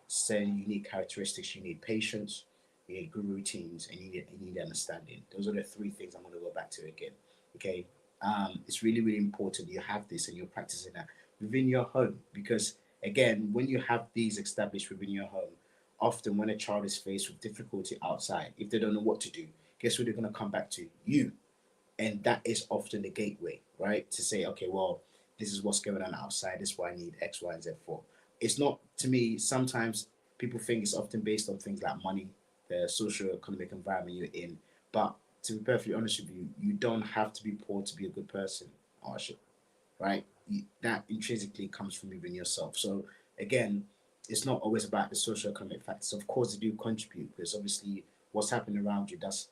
certain unique characteristics. You need patience, you need good routines, and you need understanding. Those are the three things I'm going to go back to again. Okay, it's really really important you have this and you're practicing that within your home because again, when you have these established within your home, often when a child is faced with difficulty outside, if they don't know what to do, guess who they're going to come back to? You. And that is often the gateway, right? To say, okay, well, this is what's going on outside. This is what I need X, Y, and Z for. It's not, to me, sometimes people think it's often based on things like money, the social economic environment you're in. But to be perfectly honest with you, you don't have to be poor to be a good person, Arshit, right? That intrinsically comes from within yourself. So again, it's not always about the social economic factors. Of course, they do contribute because obviously what's happening around you does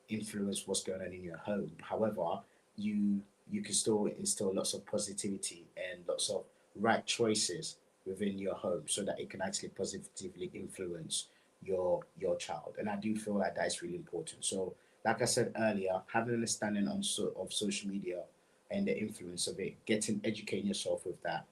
influence what's going on in your home. However, you can still instill lots of positivity and lots of right choices within your home so that it can actually positively influence your child. And I do feel like that is really important. So, like I said earlier, having an understanding of social media and the influence of it, educating yourself with that.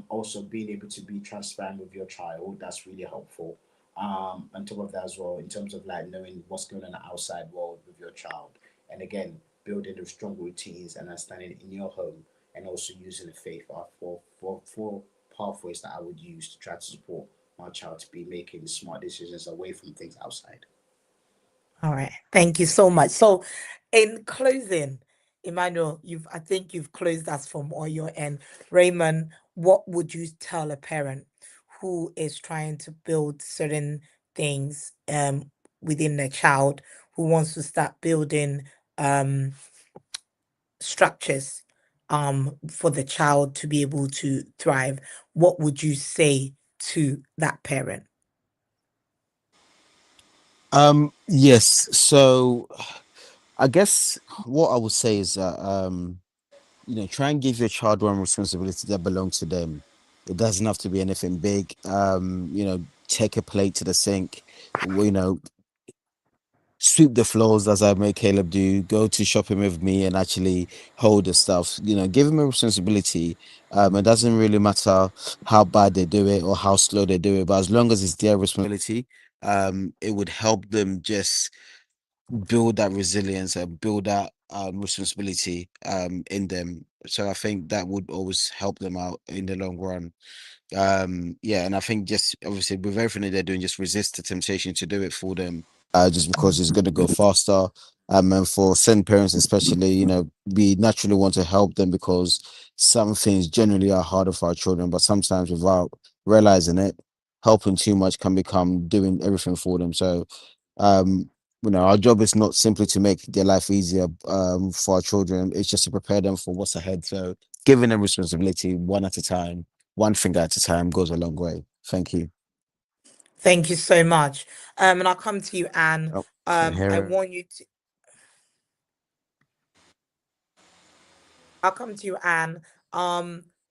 Also being able to be transparent with your child, that's really helpful on top of that as well in terms of like knowing what's going on in the outside world with your child and again building those strong routines and understanding in your home and also using the faith are for pathways that I would use to try to support my child to be making smart decisions away from things outside. All right. Thank you so much. So, in closing, Emmanuel, I think you've closed us from all your end. Raymond, what would you tell a parent who is trying to build certain things within their child, who wants to start building um structures for the child to be able to thrive? What would you say to that parent? Yes. So I guess what I would say is that try and give your child one responsibility that belongs to them. It doesn't have to be anything big. Take a plate to the sink. You know, sweep the floors as I make Caleb do. Go to shopping with me and actually hold the stuff. Give them a responsibility. It doesn't really matter how bad they do it or how slow they do it, but as long as it's their responsibility, it would help them just build that resilience and build that responsibility in them. So I think that would always help them out in the long run. Yeah, and I think just obviously with everything that they're doing, just resist the temptation to do it for them, just because it's going to go faster. And for certain parents especially, we naturally want to help them because some things generally are harder for our children, but sometimes without realizing it, helping too much can become doing everything for them. So um our job is not simply to make their life easier for our children, it's just to prepare them for what's ahead. So giving them responsibility one at a time, one finger at a time, goes a long way. Thank you. Thank you so much. And I'll come to you, Anne. Oh, can I hear want you to I'll come to you, Anne.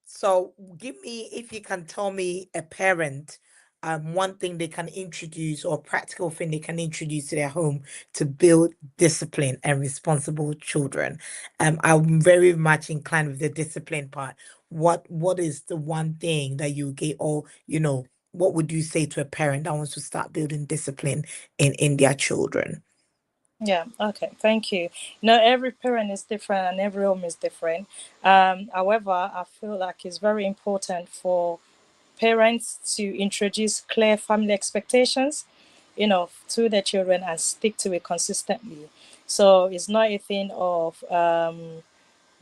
So give me, if you can tell me a parent, one thing they can introduce or practical thing they can introduce to their home to build discipline and responsible children. I'm very much inclined with the discipline part. What is the one thing that you get, or what would you say to a parent that wants to start building discipline in their children? Yeah, okay, thank you. Every parent is different and every home is different. However, I feel like it's very important for parents to introduce clear family expectations, to their children and stick to it consistently. So it's not a thing of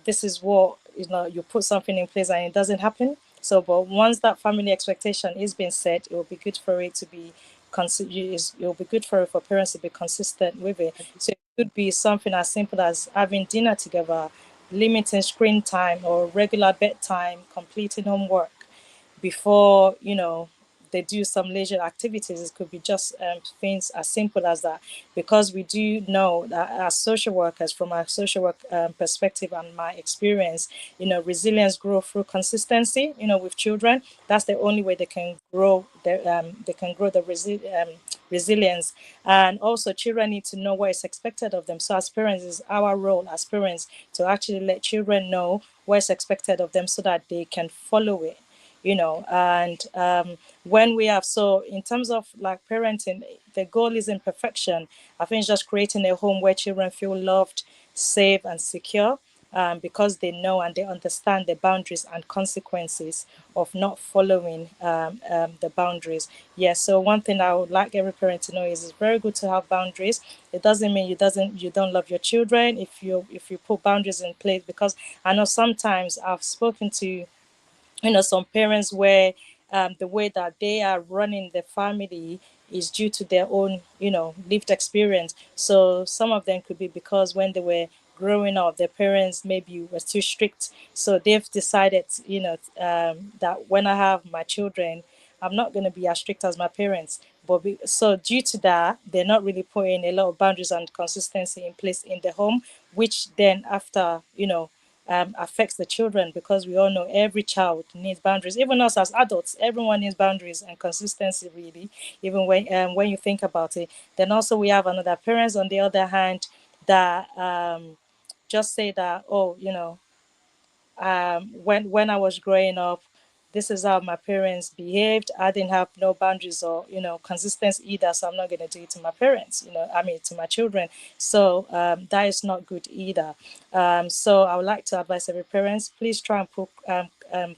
this is what you put something in place and it doesn't happen. So but once that family expectation is being set, it will be good for it to be it will be good for parents to be consistent with it. So it could be something as simple as having dinner together, limiting screen time or regular bedtime, completing homework before they do some leisure activities. It could be just things as simple as that, because we do know that as social workers, from our social work perspective and my experience, resilience grow through consistency. With children, that's the only way they can grow. They can grow the resilience. And also, children need to know what is expected of them. So as parents, it's our role as parents to actually let children know what is expected of them so that they can follow it. And when we have, so in terms of like parenting, the goal isn't perfection. I think it's just creating a home where children feel loved, safe and secure, because they know and they understand the boundaries and consequences of not following the boundaries. Yes, so one thing I would like every parent to know is it's very good to have boundaries. It doesn't mean you don't love your children if you put boundaries in place, because I know sometimes I've spoken to some parents where the way that they are running the family is due to their own lived experience. So some of them could be because when they were growing up, their parents maybe were too strict, so they've decided that when I have my children, I'm not going to be as strict as my parents. But so due to that, they're not really putting a lot of boundaries and consistency in place in the home, which then after affects the children, because we all know every child needs boundaries. Even us as adults, everyone needs boundaries and consistency, really. Even when you think about it, then also we have another parents on the other hand that just say that, oh, when I was growing up, this is how my parents behaved. I didn't have no boundaries or consistency either, so I'm not going to do it to my parents. I mean to my children. So that is not good either. So I would like to advise every parents: please try and put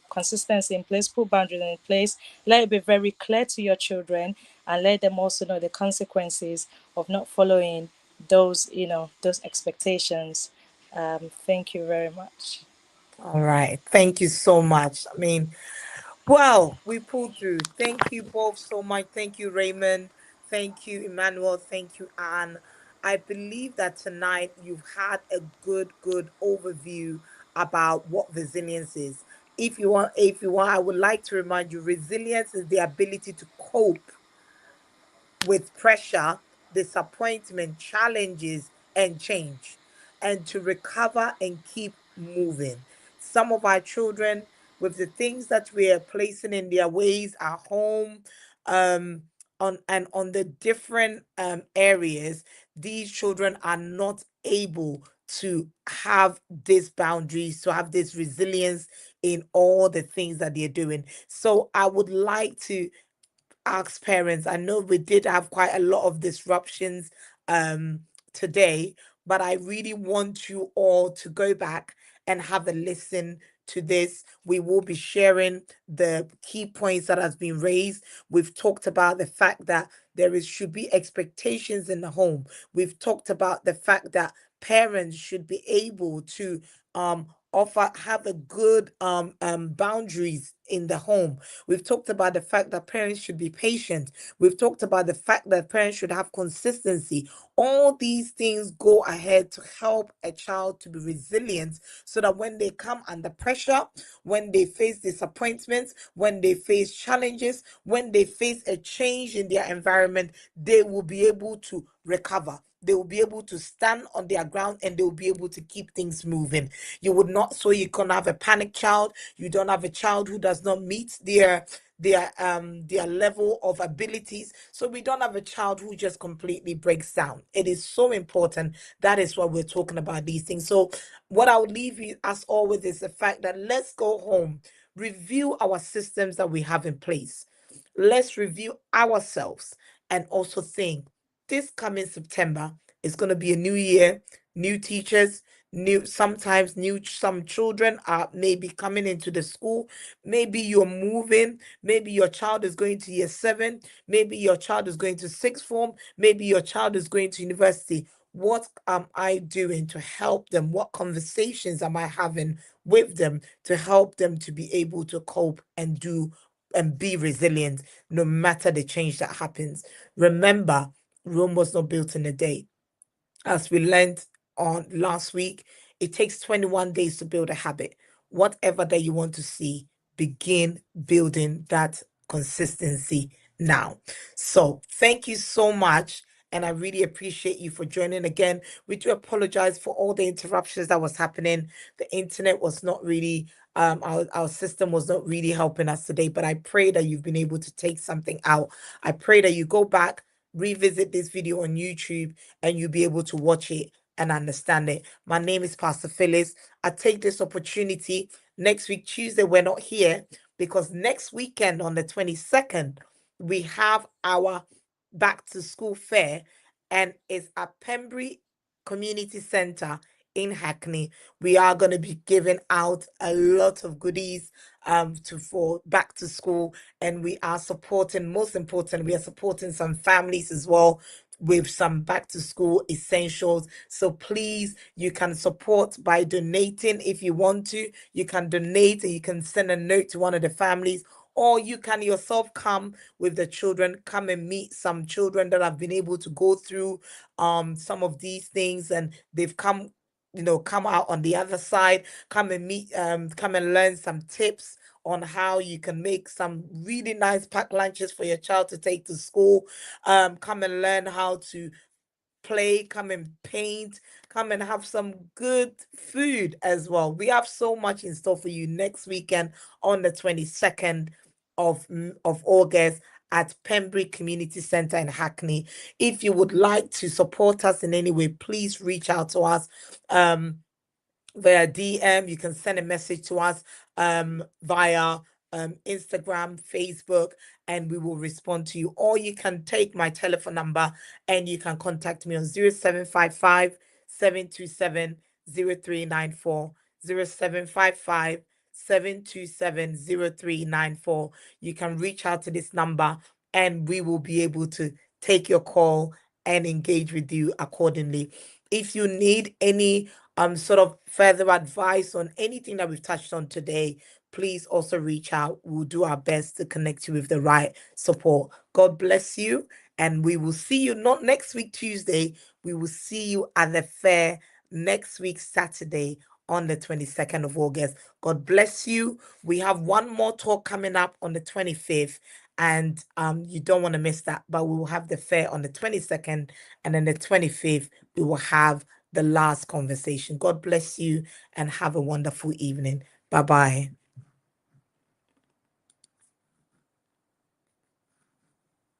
consistency in place, put boundaries in place. Let it be very clear to your children, and let them also know the consequences of not following those expectations. Thank you very much. All right. Thank you so much. I mean, well, we pulled through. Thank you both so much. Thank you, Raymond. Thank you, Emmanuel. Thank you, Anne. I believe that tonight you've had a good overview about what resilience is. If you want, I would like to remind you, resilience is the ability to cope with pressure disappointment, challenges, and change, and to recover and keep moving. Some of our children, with the things that we are placing in their ways at home, um, on the different areas, these children are not able to have these boundaries, to have this resilience in all the things that they're doing. So I would like to ask parents. I know we did have quite a lot of disruptions um today, but I really want you all to go back and have a listen to this. We will be sharing the key points that has been raised. We've talked about the fact that there is should be expectations in the home. We've talked about the fact that parents should be able to offer have a good boundaries in the home. We've talked about the fact that parents should be patient. We've talked about the fact that parents should have consistency. All these things go ahead to help a child to be resilient so that when they come under pressure, when they face disappointments, when they face challenges, when they face a change in their environment, they will be able to recover. They will be able to stand on their ground and they will be able to keep things moving. You would not, so you can have a panic child. You don't have a child who does not meet their level of abilities. So we don't have a child who just completely breaks down. It is so important. That is why we're talking about these things. So what I would leave you as always is the fact that let's go home, review our systems that we have in place. Let's review ourselves and also think this coming September is going to be a new year, new teachers, new sometimes new some children are maybe coming into the school. Maybe you're moving, maybe your child is going to year 7, maybe your child is going to sixth form, maybe your child is going to university. What am I doing to help them? What conversations am I having with them to help them to be able to cope and do and be resilient no matter the change that happens? Remember, Rome was not built in a day. As we learned on last week, it takes 21 days to build a habit. Whatever that you want to see, begin building that consistency now. So, thank you so much. And I really appreciate you for joining again. We do apologize for all the interruptions that was happening. The internet was not really, our system was not really helping us today, but I pray that you've been able to take something out. I pray that you go back, revisit this video on YouTube, and you'll be able to watch it and understand it. My name is Pastor Phyllis. I take this opportunity. Next week, Tuesday, we're not here because next weekend on the 22nd, we have our back to school fair, and it's at Pembury Community Center in Hackney. We are going to be giving out a lot of goodies for back to school, and we are supporting, most important, we are supporting some families as well with some back to school essentials. So please, you can support by donating if you want to. You can donate and you can send a note to one of the families, or you can yourself come with the children, come and meet some children that have been able to go through some of these things and they've come out on the other side. Come and meet, come and learn some tips on how you can make some really nice packed lunches for your child to take to school. Come and learn how to play, come and paint, come and have some good food as well. We have so much in store for you next weekend on the 22nd of August at Pembury Community Center in Hackney. If you would like to support us in any way, please reach out to us. Via DM. You can send a message to us via Instagram, Facebook, and we will respond to you. Or you can take my telephone number and you can contact me on 0755 727 0394. 0755 727 0394. You can reach out to this number and we will be able to take your call and engage with you accordingly. If you need any sort of further advice on anything that we've touched on today, please also reach out. We'll do our best to connect you with the right support. God bless you. And we will see you not next week, Tuesday. We will see you at the fair next week, Saturday, on the 22nd of August. God bless you. We have one more talk coming up on the 25th. and you don't want to miss that. But we will have the fair on the 22nd, and then the 25th we will have the last conversation. God bless you and have a wonderful evening. Bye bye.